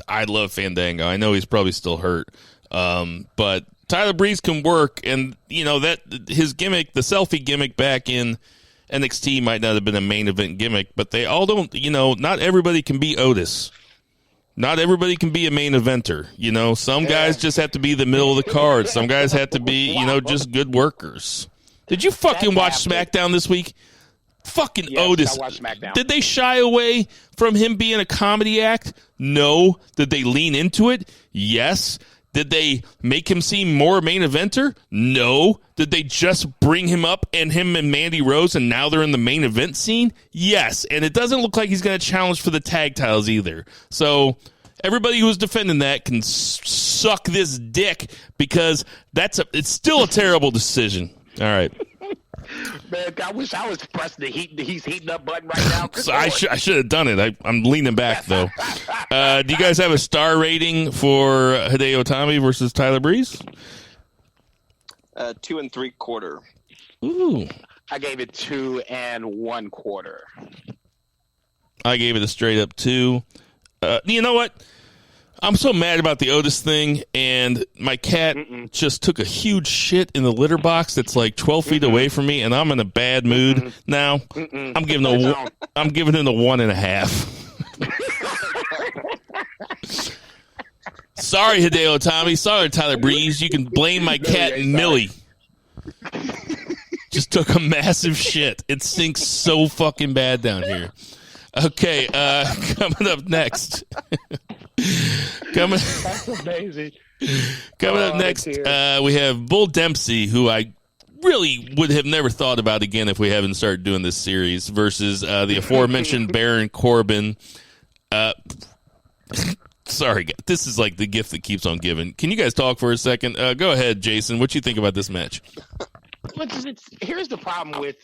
I love Fandango. I know he's probably still hurt, but Tyler Breeze can work, and that his gimmick, the selfie gimmick back in NXT, might not have been a main event gimmick, but they all don't. Not everybody can be Otis. Not everybody can be a main eventer. Some guys just have to be the middle of the card. Some guys have to be, just good workers. Did you fucking watch SmackDown this week? Fucking
yes,
Otis.
I watched SmackDown.
Did they shy away from him being a comedy act? No. Did they lean into it? Yes. Did they make him seem more main eventer? No. Did they just bring him up and him and Mandy Rose and now they're in the main event scene? Yes. And it doesn't look like he's going to challenge for the tag titles either. So everybody who's defending that can suck this dick, because it's still a terrible decision. All right.
Man, I wish I was pressing he's heating up button right now.
So I should have done it. I'm leaning back, though. Do you guys have a star rating for Hideo Itami versus Tyler Breeze?
2 3/4.
Ooh.
I gave it 2 1/4.
I gave it a straight up 2. You know what? I'm so mad about the Otis thing, and my cat just took a huge shit in the litter box that's like 12 feet away from me, and I'm in a bad mood now. I'm giving it a 1.5. Sorry, Hideo Itami. Sorry, Tyler Breeze. You can blame my cat Millie. Just took a massive shit. It stinks so fucking bad down here. Okay, coming up next.
That's amazing.
Coming up next, we have Bull Dempsey, who I really would have never thought about again if we haven't started doing this series, versus the aforementioned Baron Corbin. Sorry, this is like the gift that keeps on giving. Can you guys talk for a second? Go ahead, Jason. What you think about this match?
Here's the problem with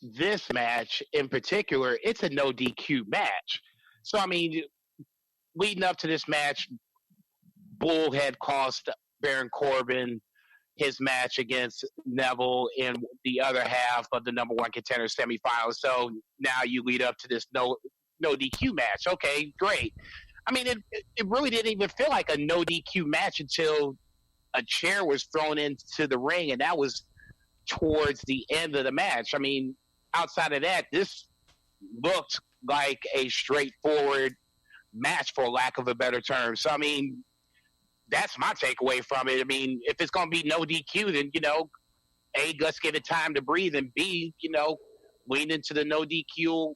this match in particular. It's a no DQ match. So, I mean, leading up to this match, Bull had cost Baron Corbin his match against Neville in the other half of the number one contender semifinals. So now you lead up to this no DQ match. Okay, great. I mean, it really didn't even feel like a no DQ match until a chair was thrown into the ring, and that was towards the end of the match. I mean, outside of that, this looked like a straightforward match, for lack of a better term. So, I mean, that's my takeaway from it. I mean, if it's going to be no DQ, then, A, let's give it time to breathe, and B, lean into the no DQ.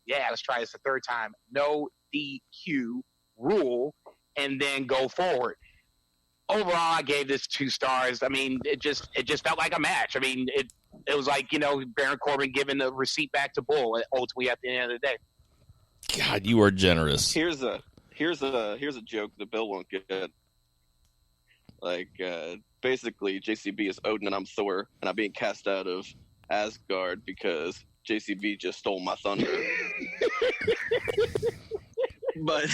Yeah, let's try this a third time. No DQ rule, and then go forward. Overall, I gave this 2 stars. I mean, it just felt like a match. I mean, it was like, Baron Corbin giving the receipt back to Bull ultimately at the end of the day.
God, you are generous.
Here's a joke that Bill won't get. Like, basically, JCB is Odin and I'm Thor, and I'm being cast out of Asgard because JCB just stole my thunder. But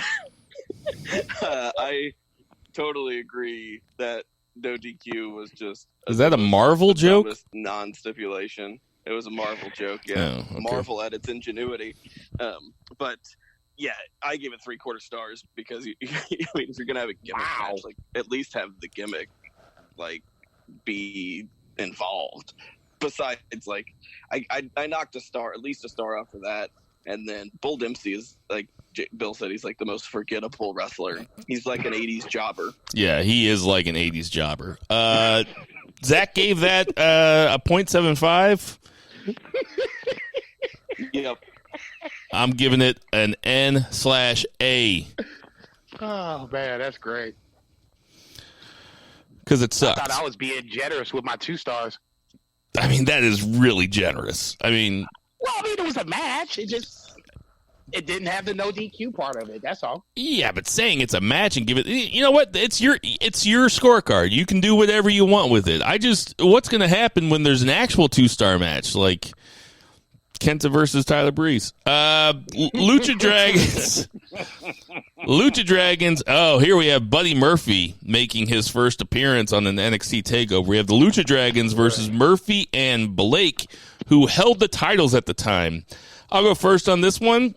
I totally agree that no DQ was just...
Is that a Marvel joke?
Non-stipulation. It was a Marvel joke, yeah.
Oh, okay.
Marvel at its ingenuity. But Yeah, I gave it 3/4 stars because I mean, if you're gonna have a gimmick match, like at least have the gimmick like be involved. Besides, like I knocked at least a star off for that, and then Bull Dempsey is like Bill said, he's like the most forgettable wrestler. He's like an '80s jobber.
Yeah, he is like an '80s jobber. Zach gave that a 0.75.
Yep.
I'm giving it an N/A.
Oh man, that's great.
Because it sucks.
I thought I was being generous with my 2 stars.
I mean, that is really generous. I mean,
it was a match. It didn't have the no DQ part of it. That's all.
yeah, but saying it's a match and give it, you know what? It's your scorecard. You can do whatever you want with it. What's going to happen when there's an actual 2-star match like Kenta versus Tyler Breeze? Lucha Dragons. Lucha Dragons. Oh, here we have Buddy Murphy making his first appearance on an NXT TakeOver. We have the Lucha Dragons versus Murphy and Blake, who held the titles at the time. I'll go first on this one.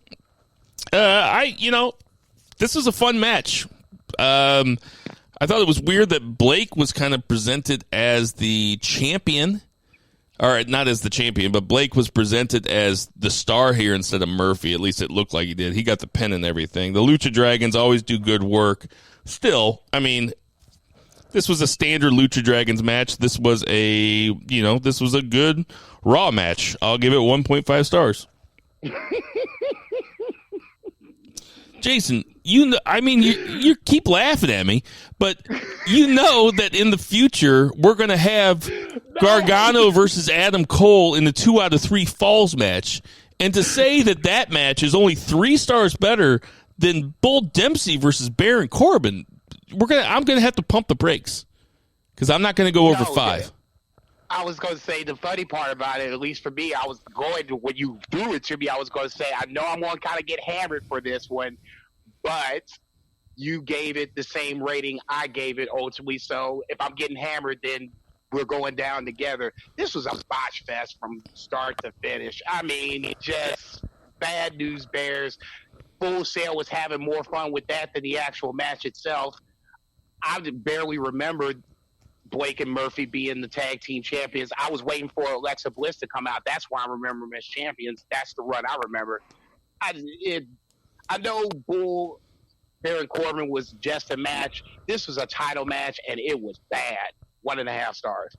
This was a fun match. I thought it was weird that Blake was kind of presented as the champion. Or not as the champion, but Blake was presented as the star here instead of Murphy. At least it looked like he did. He got the pin and everything. The Lucha Dragons always do good work. Still, I mean, this was a standard Lucha Dragons match. This was a good Raw match. I'll give it 1.5 stars. Jason, you keep laughing at me, but you know that in the future we're going to have Gargano versus Adam Cole in the 2 out of 3 falls match, and to say that match is only 3 stars better than Bull Dempsey versus Baron Corbin, I'm going to have to pump the brakes because I'm not going to go over 5.
I was going to say the funny part about it, at least for me, I was going to, when you threw it to me, I was going to say, I know I'm going to kind of get hammered for this one, but you gave it the same rating I gave it ultimately. So if I'm getting hammered, then we're going down together. This was a botch fest from start to finish. I mean, just bad news bears. Full Sail was having more fun with that than the actual match itself. I barely remembered Blake and Murphy being the tag team champions. I was waiting for Alexa Bliss to come out. That's why I remember them as champions. That's the run I remember. I know Baron Corbin was just a match. This was a title match, and it was bad. 1.5 stars.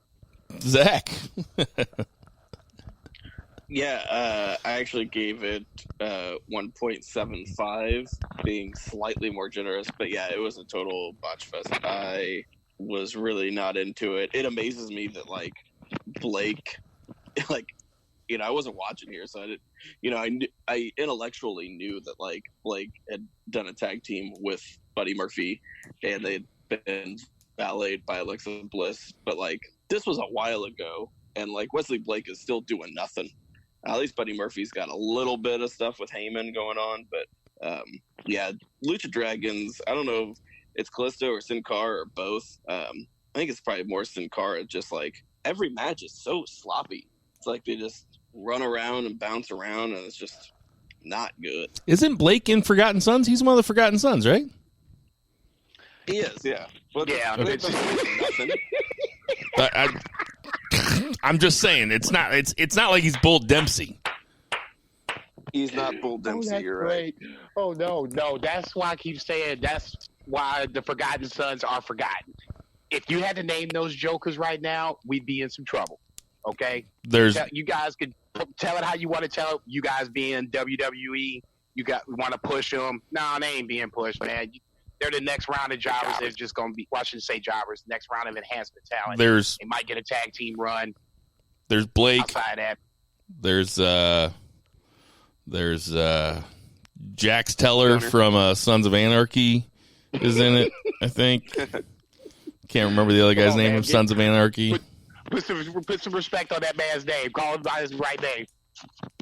Zach.
Yeah, I actually gave it 1.75, being slightly more generous. But yeah, it was a total botch fest. I was really not into it. It amazes me that like Blake, like, you know, I wasn't watching here, so I didn't, you know, I intellectually knew that like Blake had done a tag team with Buddy Murphy, and they'd been valeted by Alexa Bliss, but like this was a while ago, and like Wesley Blake is still doing nothing. At least Buddy Murphy's got a little bit of stuff with Heyman going on, but yeah, Lucha Dragons, I don't know if it's Callisto or Sin Cara or both. I think it's probably more Sin Cara. Just like every match is so sloppy. It's like they just run around and bounce around, and it's just not good.
Isn't Blake in Forgotten Sons? He's one of the Forgotten Sons, right?
He is, yeah. But
yeah.
I'm just saying, it's not like he's Bull Dempsey.
He's not Bull Dempsey. You're right.
Oh no, that's why I keep saying that's why the Forgotten Sons are forgotten. If you had to name those jokers right now, we'd be in some trouble. Okay, you guys could tell it how you want to tell it. You guys being WWE, want to push them. No, they ain't being pushed, man. They're the next round of jobbers. They're just going to be. Well, I shouldn't say jobbers. Next round of enhancement talent. They might get a tag team run.
There's Blake.
Outside that,
there's Jax Teller from Sons of Anarchy is in it. I think. Can't remember the other guy's name of Sons of Anarchy.
Put some respect on that man's name. Call him by his right name.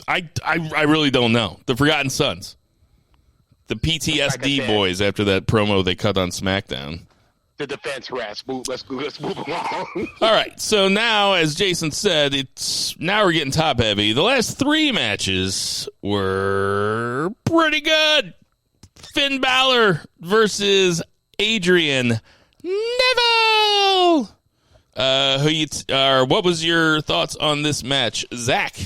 I really don't know. The Forgotten Sons. The PTSD boys after that promo they cut on SmackDown.
The defense rest. Let's move along.
All right. So now, as Jason said, now we're getting top heavy. The last 3 matches were pretty good. Finn Balor versus Adrian Neville. What was your thoughts on this match, Zach?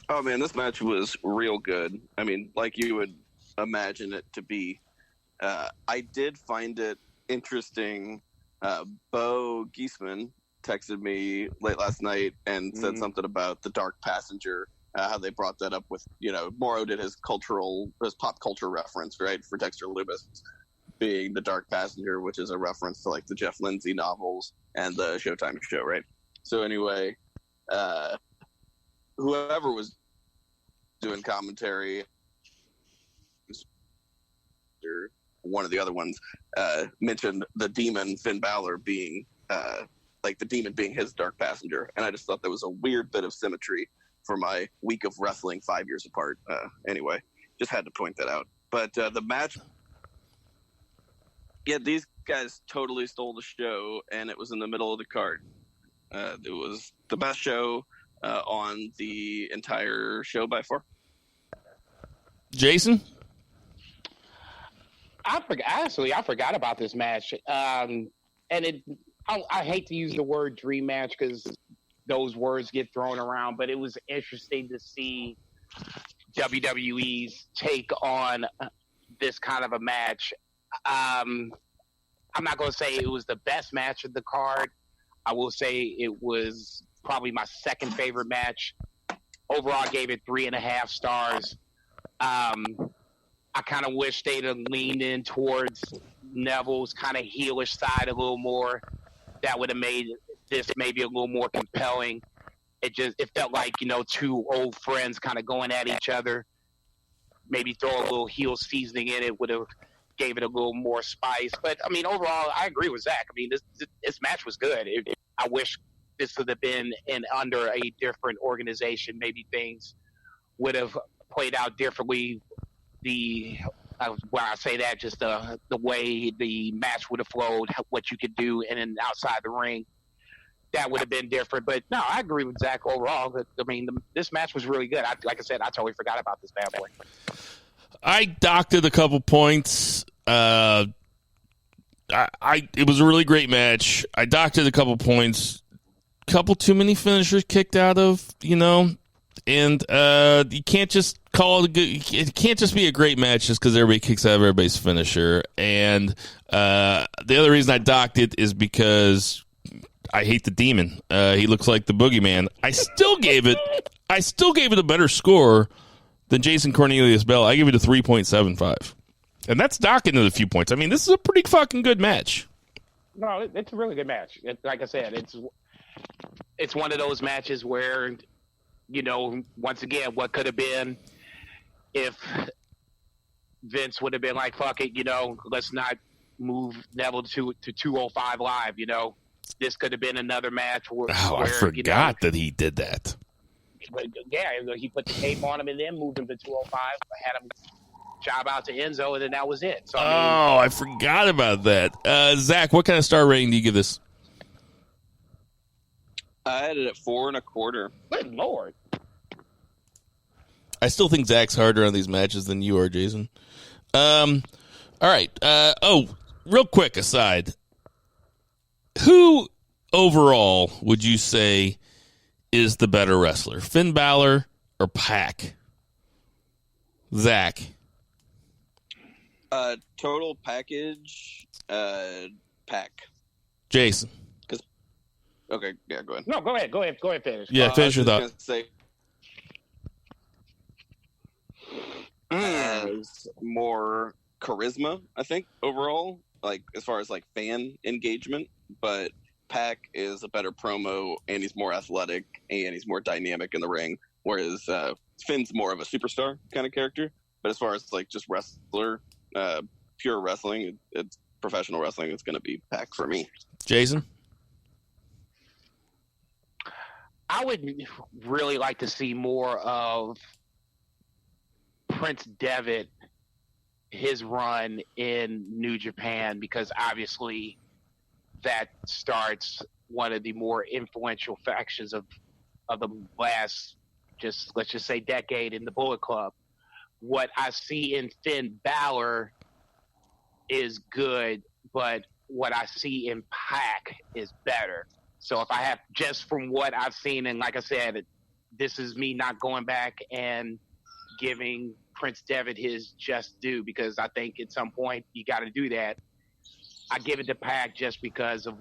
Oh man, this match was real good. I mean, like you would imagine it to be. I did find it interesting. Bo Giesman texted me late last night and said something about the Dark Passenger, how they brought that up with, Morrow did his pop culture reference, right, for Dexter Lumis being the Dark Passenger, which is a reference to like the Jeff Lindsay novels and the Showtime show, right? So anyway, whoever was doing commentary, or one of the other ones, mentioned the demon Finn Balor being like the demon being his Dark Passenger, and I just thought that was a weird bit of symmetry for my week of wrestling 5 years apart. Anyway, just had to point that out. But the match, yeah, these guys totally stole the show, and it was in the middle of the card. It was the best show on the entire show by far.
Jason?
I forgot about this match. And I hate to use the word dream match because those words get thrown around, but it was interesting to see WWE's take on this kind of a match. I'm not going to say it was the best match of the card. I will say it was probably my second favorite match. Overall, I gave it 3.5 stars. I kind of wish they'd have leaned in towards Neville's kind of heelish side a little more. That would have made this maybe a little more compelling. It felt like, two old friends kind of going at each other. Maybe throw a little heel seasoning in it would have gave it a little more spice. But, I mean, overall, I agree with Zach. I mean, this match was good. I wish this would have been under a different organization. Maybe things would have played out differently. When I say that, just the way the match would have flowed, what you could do in and outside the ring, that would have been different. But no, I agree with Zach overall. I mean, this match was really good. Like I said, I totally forgot about this bad boy.
I doctored a couple points. It was a really great match. I doctored a couple points. Couple too many finishers kicked out of, and you can't just call it a good. It can't just be a great match just because everybody kicks out of everybody's finisher. And the other reason I docked it is because I hate the demon. He looks like the boogeyman. I still gave it a better score than Jason Cornelius Bell. I gave it a 3.75, and that's docking it a few points. I mean, this is a pretty fucking good match.
No, it's a really good match. Like I said, it's one of those matches where, once again, what could have been if Vince would have been like, fuck it, let's not move Neville to 205 Live, This could have been another match where
I forgot that he did that.
But yeah, he put the tape on him and then moved him to 205, had him job out to Enzo, and then that was it. So
I forgot about that. Zach, what kind of star rating do you give this?
I had it at 4.25.
Good Lord.
I still think Zach's harder on these matches than you are, Jason. All right. Real quick aside. Who overall would you say is the better wrestler? Finn Balor or Pac? Zach.
Total package, Pac.
Jason.
Okay, yeah, go ahead.
No, go ahead, finish.
Yeah, finish your thought.
Has more charisma, I think, overall, like as far as like fan engagement, but Pac is a better promo, and he's more athletic, and he's more dynamic in the ring, whereas Finn's more of a superstar kind of character. But as far as like just wrestler, pure wrestling, it's professional wrestling, it's going to be Pac for me.
Jason?
I would really like to see more of Prince Devitt, his run in New Japan, because obviously that starts one of the more influential factions of the last, let's just say decade in the Bullet Club, what I see in Finn Balor is good, but what I see in Pac is better. So if I have just from what I've seen, and like I said, this is me not going back and giving Prince Devitt his just due, because I think at some point you got to do that. I give it to Pac just because of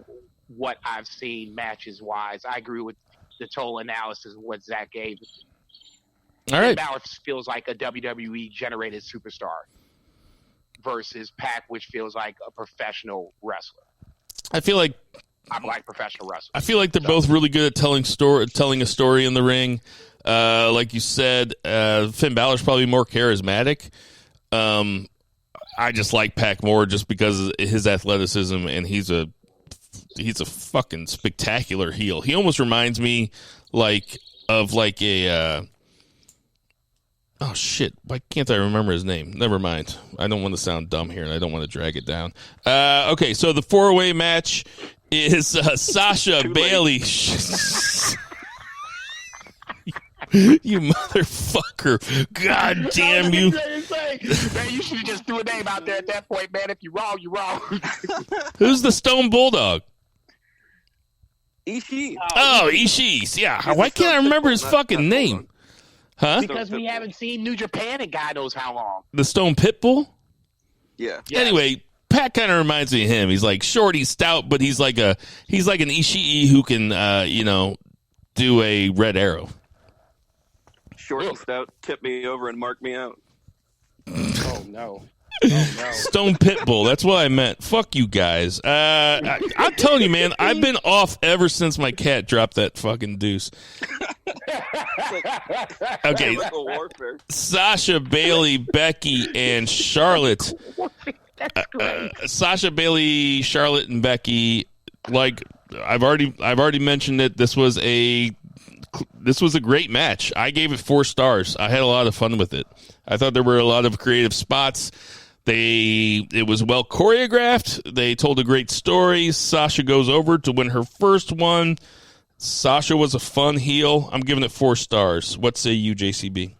what I've seen matches wise. I agree with the total analysis of what Zach gave.
All right.
Balor feels like a WWE generated superstar versus Pac, which feels like a professional wrestler.
I feel like
professional wrestlers.
I feel like they're both really good at telling a story in the ring. Like you said, Finn Balor's probably more charismatic. I just like Pac more just because of his athleticism, and he's a fucking spectacular heel. He almost reminds me of a oh shit, why can't I remember his name? Never mind. I don't want to sound dumb here, and I don't want to drag it down. Okay, so the 4-way match is Sasha Bailey. You motherfucker. God damn you.
Man, you should have just threw a name out there at that point, man. If you're wrong, you're wrong.
Who's the Stone Bulldog?
Ishii.
Oh, Ishii. Yeah. Why can't I remember his fucking name? Huh?
Because we haven't seen New Japan in God knows how long.
The Stone Pitbull?
Yeah.
Yes.
Anyway, Pat kind of reminds me of him. He's like short, he's stout, but he's like an Ishii who can, do a red arrow.
Short and stout, tip me over and mark me out.
Oh, no. Oh, no.
Stone Pitbull. That's what I meant. Fuck you guys. I'm telling you, man, I've been off ever since my cat dropped that fucking deuce. Okay. Sasha, Bailey, Becky, and Charlotte. Sasha, Bailey, Charlotte, and Becky. Like I've already mentioned it. This was a great match. I gave it 4 stars. I had a lot of fun with it. I thought there were a lot of creative spots. It was well choreographed. They told a great story. Sasha goes over to win her first one. Sasha was a fun heel. I'm giving it 4 stars. What say you, JCB?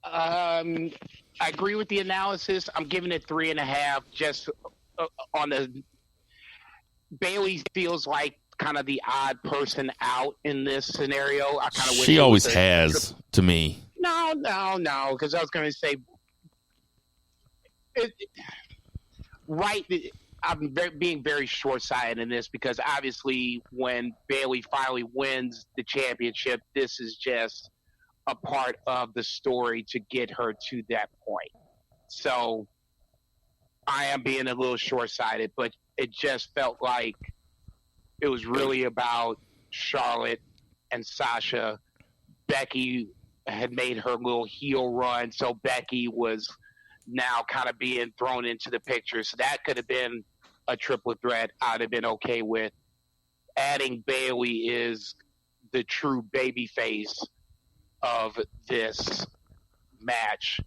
I agree with the analysis. I'm giving it 3.5. Just on the Bailey feels like kind of the odd person out in this scenario. I kind of wish
she always has to me.
No, because I was going to say, I'm being very short-sighted in this because obviously when Bailey finally wins the championship, this is just a part of the story to get her to that point. So I am being a little short-sighted, but it just felt like it was really about Charlotte and Sasha. Becky had made her little heel run, so Becky was now kind of being thrown into the picture. So that could have been a triple threat I'd have been okay with. Adding Bailey is the true baby face of this match.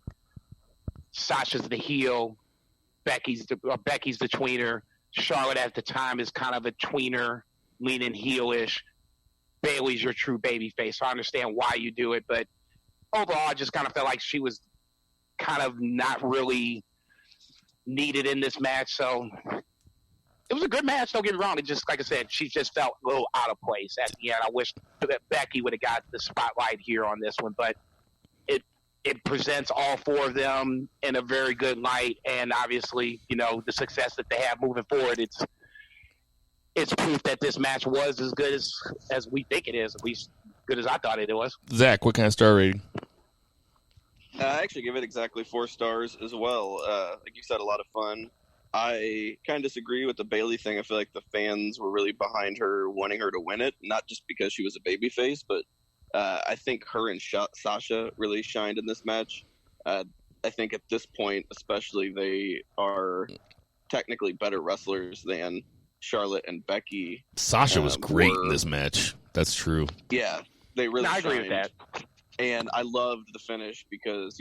Sasha's the heel. Becky's the tweener. Charlotte at the time is kind of a tweener, leaning heelish. Bailey's your true baby face. So I understand why you do it, but overall I just kind of felt like she was kind of not really needed in this match. So it was a good match, don't get me wrong. It just, like I said, she just felt a little out of place at the end. I wish that Becky would have got the spotlight here on this one, but it presents all 4 of them in a very good light, and obviously, the success that they have moving forward, it's proof that this match was as good as we think it is, at least good as I thought it was.
Zach, what kind of star rating?
I actually give it exactly 4 stars as well. Like you said, a lot of fun. I kind of disagree with the Bailey thing. I feel like the fans were really behind her, wanting her to win it, not just because she was a babyface, but I think her and Sasha really shined in this match. I think at this point, especially, they are technically better wrestlers than Charlotte and Becky.
Sasha was great in this match. That's true.
Yeah, they really shined.
I agree with that.
And I loved the finish because,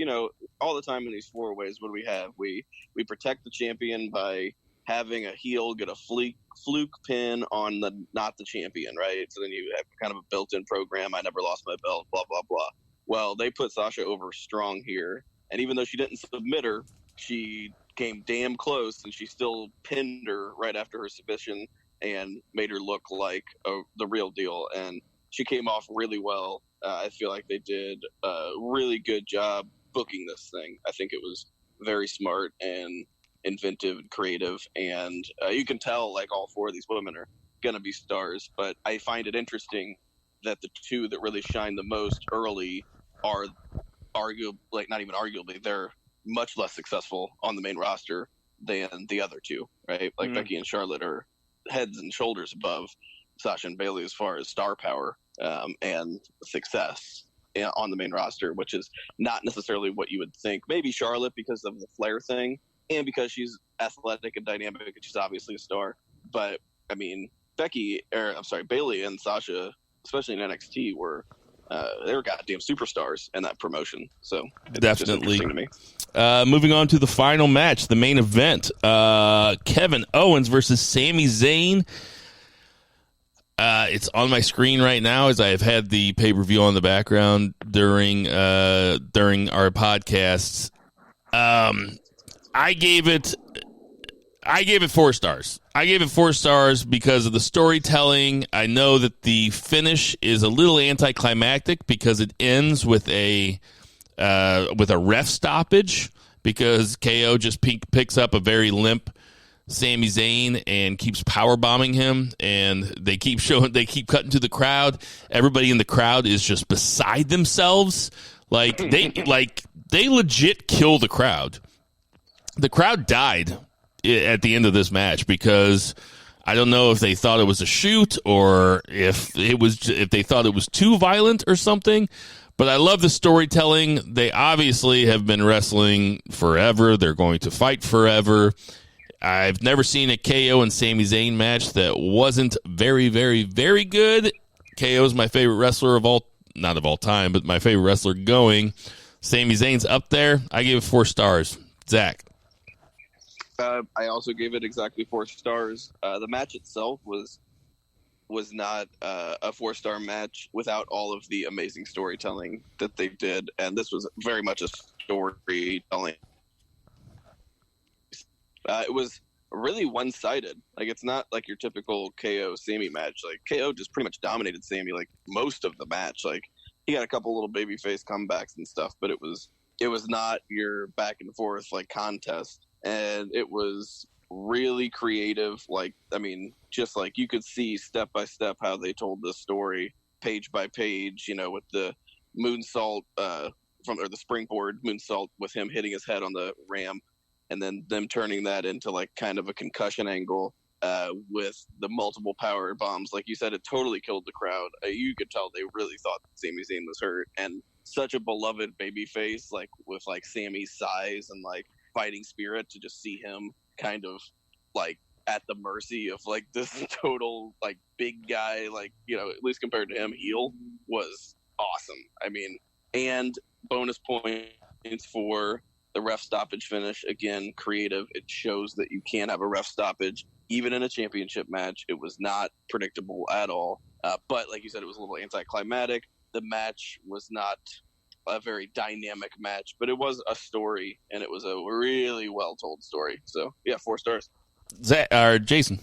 all the time in these 4 ways, what do we have? We protect the champion by having a heel get a fluke pin on not the champion, right? So then you have kind of a built-in program. I never lost my belt, blah, blah, blah. well, they put Sasha over strong here. And even though she didn't submit her, she came damn close, and she still pinned her right after her submission and made her look like the real deal. And she came off really well. I feel like they did a really good job booking this thing. I think it was very smart and inventive and creative. And you can tell, like, all four of these women are going to be stars. But I find it interesting that the two that really shine the most early are not even arguably, they're much less successful on the main roster than the other two, right? Like Becky and Charlotte are heads and shoulders above Sasha and Bayley as far as star power and success on the main roster, which is not necessarily what you would think. Maybe Charlotte because of the Flair thing and because she's athletic and dynamic and she's obviously a star. But I mean, Bayley and Sasha, especially in NXT, they were goddamn superstars in that promotion. So
definitely.
To me.
Moving on to the final match, the main event, Kevin Owens versus Sami Zayn. It's on my screen right now as I have had the pay-per-view on the background during our podcasts. I gave it 4 stars. I gave it 4 stars because of the storytelling. I know that the finish is a little anticlimactic because it ends with a ref stoppage because KO just picks up a very limp Sami Zayn and keeps powerbombing him, and they keep cutting to the crowd. Everybody in the crowd is just beside themselves. Like they legit kill the crowd. The crowd died at the end of this match because I don't know if they thought it was a shoot or if they thought it was too violent or something. But I love the storytelling. They obviously have been wrestling forever. They're going to fight forever. I've never seen a KO and Sami Zayn match that wasn't very, very, very good. KO is my favorite wrestler not of all time, but my favorite wrestler going. Sami Zayn's up there. I gave it 4 stars. Zach.
I also gave it exactly 4 stars. The match itself was not a 4-star match without all of the amazing storytelling that they did, and this was very much a storytelling. It was really one-sided. Like, it's not like your typical KO Sami match. Like, KO just pretty much dominated Sami like most of the match. Like, he got a couple little babyface comebacks and stuff, but it was not your back and forth like contest. And it was really creative. Like, I mean, just like you could see step by step how they told this story page by page, with the moonsault the springboard moonsault with him hitting his head on the ramp, and then them turning that into like kind of a concussion angle with the multiple power bombs. Like you said, it totally killed the crowd. You could tell they really thought Sami Zayn was hurt, and such a beloved babyface, like with like Sami's size and like fighting spirit, to just see him kind of like at the mercy of like this total like big guy, like, at least compared to him, heel, was awesome. I mean, and bonus points for the ref stoppage finish. Again, creative. It shows that you can have a ref stoppage even in a championship match. It was not predictable at all. But like you said, it was a little anticlimactic. The match was not a very dynamic match, but it was a story, and it was a really well told story. So yeah, 4 stars.
Jason.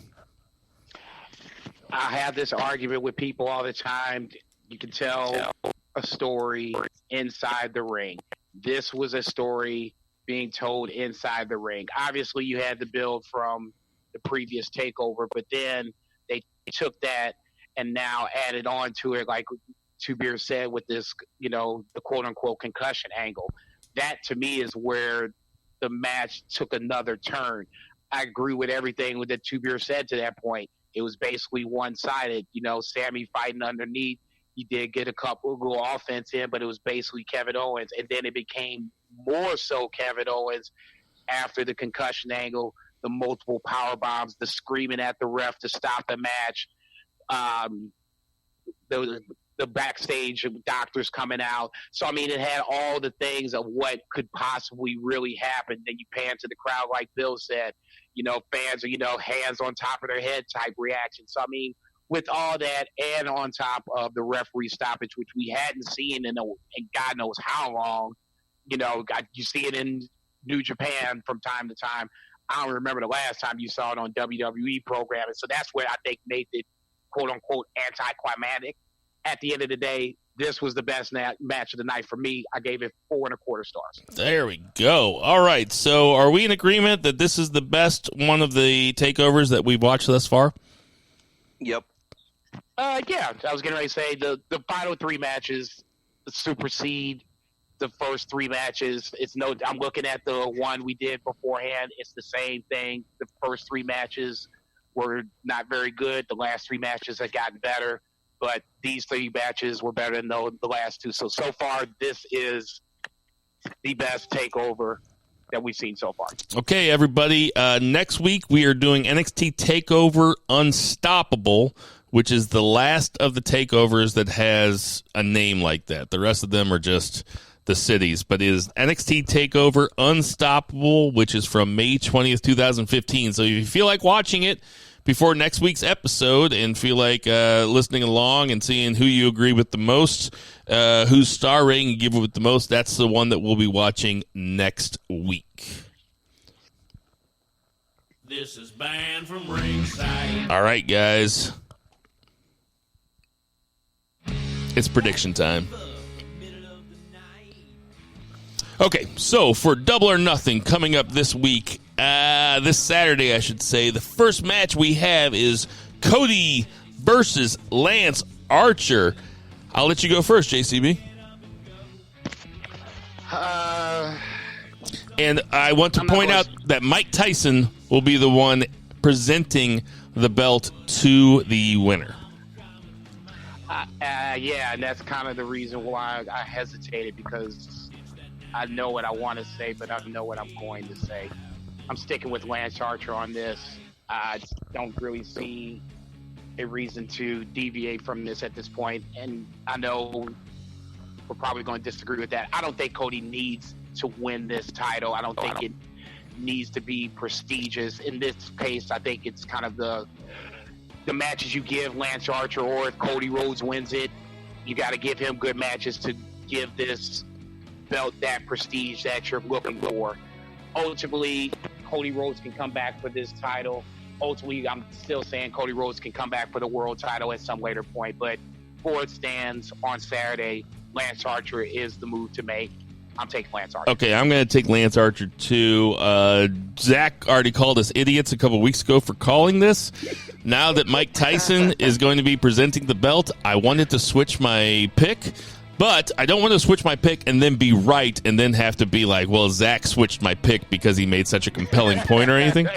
I have this argument with people all the time. You can tell a story inside the ring. This was a story being told inside the ring. Obviously, you had the build from the previous takeover, but then they took that and now added on to it, like Two Beer said, with this, the quote-unquote concussion angle. That, to me, is where the match took another turn. I agree with everything that Two Beer said to that point. It was basically one-sided. Sami fighting underneath. He did get a couple of little offense in, but it was basically Kevin Owens. And then it became more so Kevin Owens after the concussion angle, the multiple power bombs, the screaming at the ref to stop the match, the backstage doctors coming out. So, I mean, it had all the things of what could possibly really happen. Then you pan to the crowd, like Bill said, fans are, hands on top of their head type reaction. So, I mean, with all that, and on top of the referee stoppage, which we hadn't seen in God knows how long, you see it in New Japan from time to time. I don't remember the last time you saw it on WWE programming. So that's where I think made it, quote unquote, anticlimactic. At the end of the day, this was the best match of the night for me. I gave it 4.25 stars.
There we go. All right. So are we in agreement that this is the best one of the takeovers that we've watched thus far?
Yep.
Yeah. I was getting ready to say the final 3 matches supersede the first 3 matches. I'm looking at the one we did beforehand. It's the same thing. The first 3 matches were not very good. The last 3 matches have gotten better. But these 3 matches were better than the last 2. So far, this is the best takeover that we've seen so far.
Okay, everybody. Next week, we are doing NXT TakeOver Unstoppable, which is the last of the takeovers that has a name like that. The rest of them are just the cities. But it is NXT TakeOver Unstoppable, which is from May 20th, 2015. So if you feel like watching it before next week's episode and feel like listening along and seeing who you agree with the most, whose star rating you give it with the most, that's the one that we'll be watching next week.
This is banned from Ringside.
All right, guys. It's prediction time. Okay, so for Double or Nothing coming up this week, this Saturday, I should say, the first match we have is Cody versus Lance Archer. I'll let you go first, JCB. And I want to point out that Mike Tyson will be the one presenting the belt to the winner.
Yeah, and that's kind of the reason why I hesitated, because I know what I want to say, but I don't know what I'm going to say. I'm sticking with Lance Archer on this. I don't really see a reason to deviate from this at this point, and I know we're probably going to disagree with that. I don't think Cody needs to win this title. I don't think it needs to be prestigious. In this case, I think it's kind of the matches you give Lance Archer, or if Cody Rhodes wins it, you got to give him good matches to give this belt that prestige that you're looking for. Ultimately, Cody Rhodes can come back for this title. Ultimately, I'm still saying Cody Rhodes can come back for the world title at some later point, but for it stands on Saturday, Lance Archer is the move to make. I'm taking Lance Archer.
Okay, I'm going to take Lance Archer too. Zach already called us idiots a couple weeks ago for calling this. Now that Mike Tyson is going to be presenting the belt, I wanted to switch my pick, but I don't want to switch my pick and then be right and then have to be like, well, Zach switched my pick because he made such a compelling point or anything.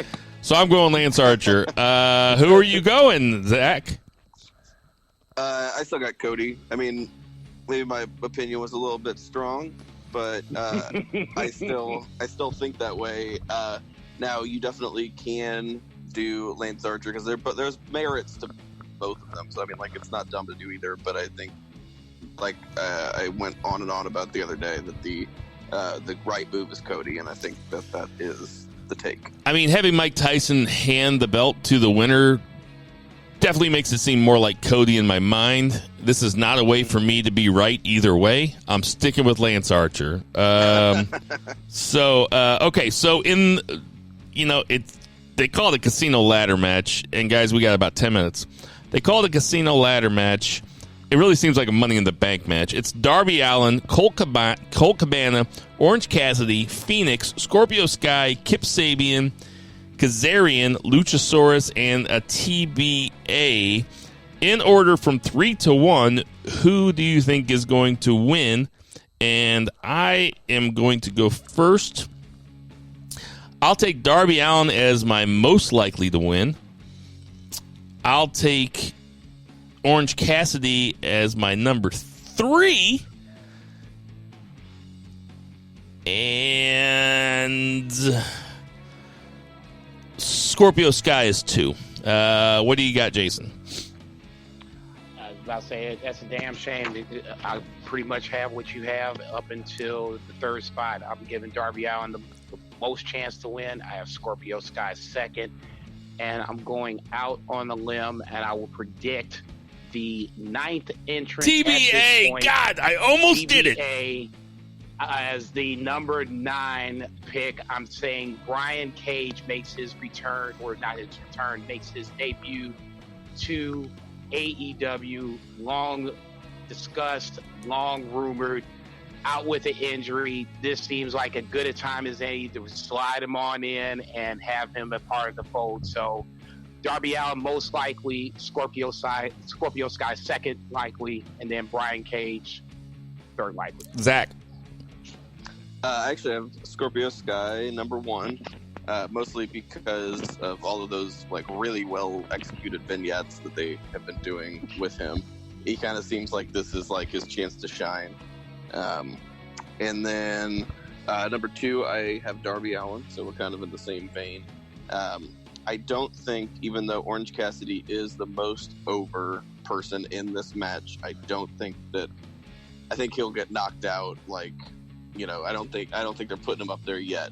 So I'm going Lance Archer. Who are you going, Zach?
I still got Cody. I mean, maybe my opinion was a little bit strong, but I still think that way. Now, you definitely can do Lance Archer because there's merits to both of them. So, I mean, like, it's not dumb to do either, but I think, like, I went on and on about the other day that the right move is Cody, and I think that is the take.
I mean, having Mike Tyson hand the belt to the winner definitely makes it seem more like Cody in my mind. This is not a way for me to be right either way. I'm sticking with Lance Archer. Okay, so in, they call it a casino ladder match, and guys, we got about 10 minutes. They call it a casino ladder match. It really seems like a Money in the Bank match. It's Darby Allin, Colt Cabana, Orange Cassidy, Phoenix, Scorpio Sky, Kip Sabian, Kazarian, Luchasaurus, and a TBA. In order from 3 to 1, who do you think is going to win? And I am going to go first. I'll take Darby Allin as my most likely to win. I'll take Orange Cassidy as my number 3. And Scorpio Sky is 2. What do you got, Jason?
I was about to say, that's a damn shame. I pretty much have what you have up until the third spot. I'm giving Darby Allin the most chance to win. I have Scorpio Sky second. and I'm going out on a limb, and I will predict the 9th entrant.
TBA! God, I almost did it.
As the number 9 pick, I'm saying Brian Cage makes his return, or not his return, makes his debut to AEW. Long discussed, long rumored, out with an injury. This seems like as good a time as any to slide him on in and have him a part of the fold. So Darby Allin most likely, Scorpio Sky second likely, and then Brian Cage third likely.
Zach.
I actually have Scorpio Sky number 1, mostly because of all of those like really well executed vignettes that they have been doing with him. He kind of seems like this is like his chance to shine. And then number 2, I have Darby Allin, so we're kind of in the same vein. I don't think, even though Orange Cassidy is the most over person in this match, I think he'll get knocked out. Like, you know, I don't think they're putting him up there yet.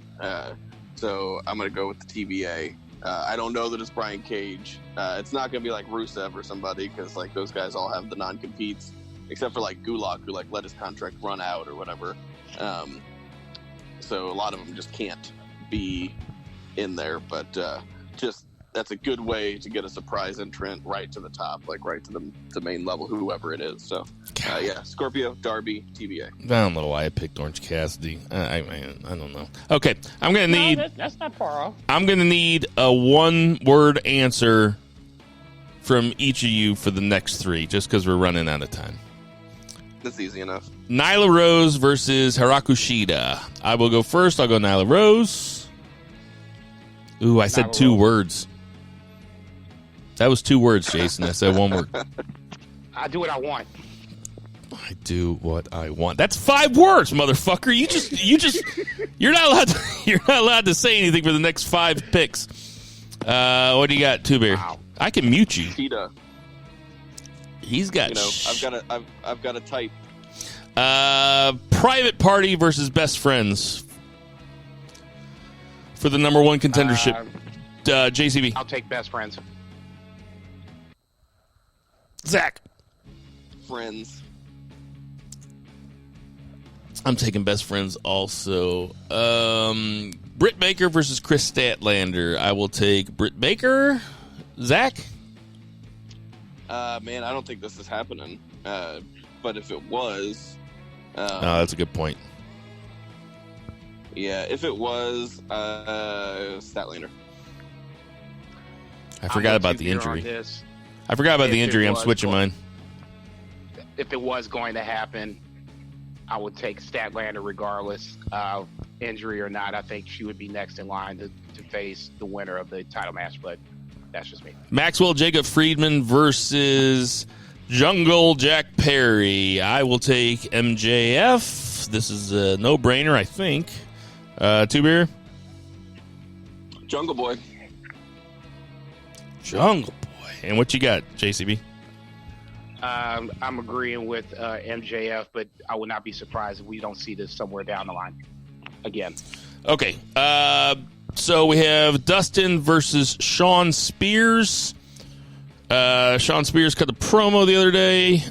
So I'm gonna go with the TBA. I don't know that it's Brian Cage. It's not gonna be like Rusev or somebody, because like those guys all have the non-competes, except for like Gulak, who like let his contract run out or whatever. So a lot of them just can't be in there. But just that's a good way to get a surprise entrant right to the top, like right to the main level, whoever it is. So yeah, Scorpio, Darby, TBA.
I don't know why I picked Orange Cassidy. I don't know. Okay, I'm gonna need.
That's not far off.
I'm gonna need a 1-word answer from each of you for the next 3, just because we're running out of time.
That's easy enough.
Nyla Rose versus Hikaru Shida. I will go first. I'll go Nyla Rose. Ooh, I said 2 words. That was 2 words, Jason. I said 1 word.
I do what I want.
I do what I want. That's 5 words, motherfucker. You're not allowed to say anything for the next 5 picks. What do you got, Two Bear?
Wow.
I can mute you.
Shida.
He's got.
You know, I've got a type.
Private Party versus Best Friends for the number 1 contendership. JCB.
I'll take Best Friends.
Zach.
Friends.
I'm taking Best Friends also. Britt Baker versus Chris Statlander. I will take Britt Baker. Zach?
Man, I don't think this is happening. But if it was...
that's a good point.
Yeah, if it was Statlander.
I forgot about the injury. I forgot about the injury. I'm switching mine.
If it was going to happen, I would take Statlander regardless of injury or not. I think she would be next in line to face the winner of the title match, but that's just me.
Maxwell Jacob Friedman versus Jungle Jack Perry. I will take MJF. This is a no-brainer, I think. Two Beer?
Jungle Boy.
Jungle Boy. And what you got, JCB?
I'm agreeing with MJF, but I would not be surprised if we don't see this somewhere down the line again. Okay.
So we have Dustin versus Sean Spears. Sean Spears cut a promo the other day.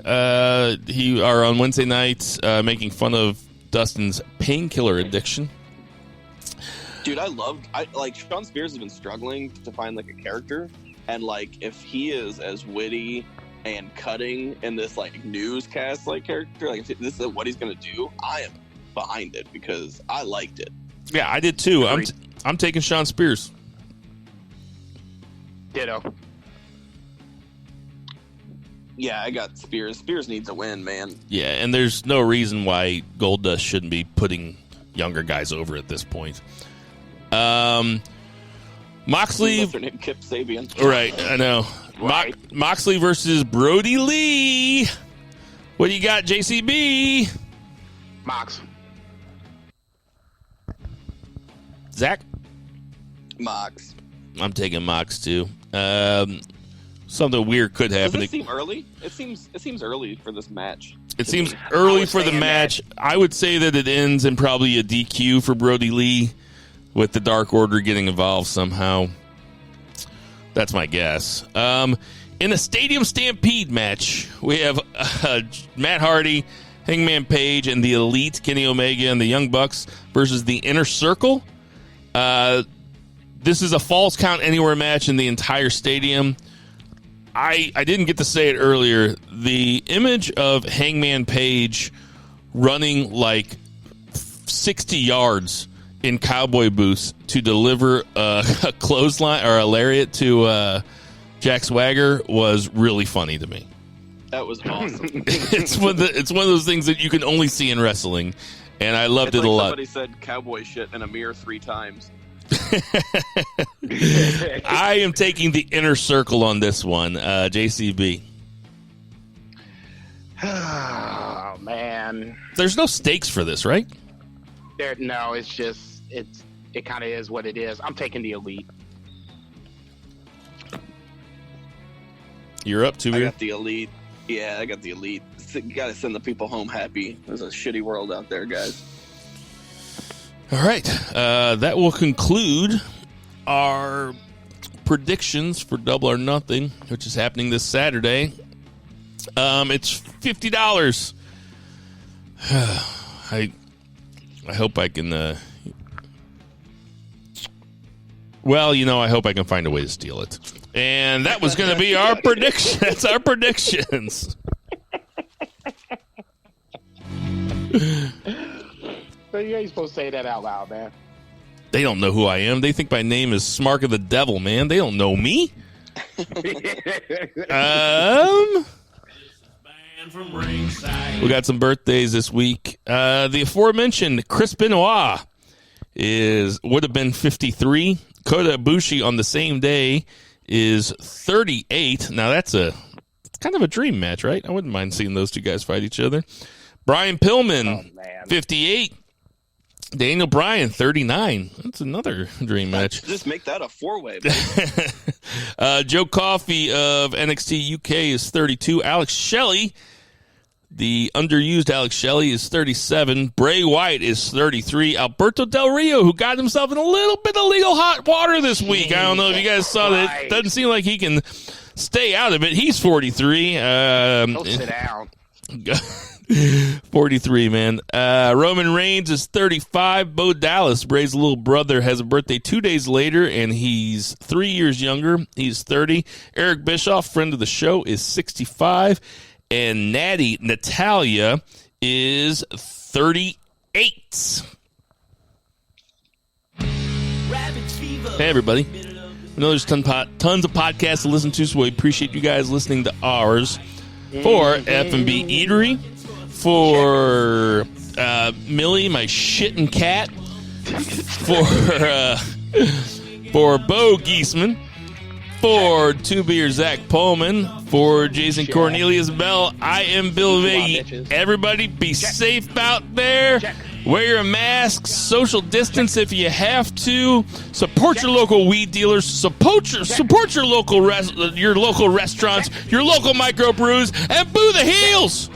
On Wednesday nights, making fun of Dustin's painkiller addiction.
Dude, Sean Spears has been struggling to find like a character, and like if he is as witty and cutting in this like newscast like character, like if this is what he's gonna do, I am behind it because I liked it.
Yeah, I did too. I'm taking Sean Spears.
Ditto.
Yeah, I got Spears. Spears needs a win, man.
Yeah, and there's no reason why Goldust shouldn't be putting younger guys over at this point. Moxley.
What's her name? Kip Sabian.
Right, I know. Right. Moxley versus Brody Lee. What do you got, JCB?
Mox.
Zach?
Mox.
I'm taking Mox too. Something weird could happen.
Does it seem early? It seems early for this match.
It seems early for the match. I would say that it ends in probably a DQ for Brody Lee, with the Dark Order getting involved somehow. That's my guess. In a Stadium Stampede match, we have Matt Hardy, Hangman Page, and the Elite, Kenny Omega, and the Young Bucks versus the Inner Circle. This is a Falls Count Anywhere match in the entire stadium. I didn't get to say it earlier. The image of Hangman Page running like 60 yards in cowboy boots to deliver a clothesline or a lariat to Jack Swagger was really funny to me.
That was awesome.
It's one of those things that you can only see in wrestling, and I loved it a lot.
Somebody said cowboy shit in a mirror 3 times.
I am taking the Inner Circle on this one, JCB.
Oh man,
There's no stakes for this, right?
No, it's just it kind of is what it is. I'm taking the Elite.
You're up,
I
Tubular.
got the Elite. Yeah, I got the Elite. You got to send the people home happy. There's a shitty world out there, guys.
All right. That will conclude our predictions for Double or Nothing, which is happening this Saturday. It's $50. I hope I can... I hope I can find a way to steal it. And that was going to be our prediction. That's our predictions.
So you ain't supposed to say that out loud, man.
They don't know who I am. They think my name is Smark of the Devil, man. They don't know me.
From Ringside.
We got some birthdays this week. The aforementioned Chris Benoit would have been 53. Kota Ibushi on the same day is 38. Now that's kind of a dream match, right? I wouldn't mind seeing those two guys fight each other. Brian Pillman, 58. Daniel Bryan, 39. That's another dream match.
Just make that a 4-way.
Joe Coffey of NXT UK is 32. Alex Shelley, the underused Alex Shelley, is 37. Bray Wyatt is 33. Alberto Del Rio, who got himself in a little bit of legal hot water this week. I don't know if you guys saw that. It doesn't seem like he can stay out of it. He's 43.
Don't sit down.
43, man. Roman Reigns is 35. Bo Dallas, Bray's little brother, has a birthday 2 days later, and he's 3 years younger. He's 30. Eric Bischoff, friend of the show, is 65. And Natty Natalia is 38. Hey, everybody. I know there's tons of podcasts to listen to, so we appreciate you guys listening to ours. For F&B Eatery, for Millie, my shitting cat, for Bo Giesman, for Two Beer Zach Pullman, for Jason Cornelius Bell, I am Bill Vagey. Everybody be safe out there. Wear your masks, social distance if you have to. Support your local weed dealers. Support your local restaurants, your local microbrews, and boo the heels.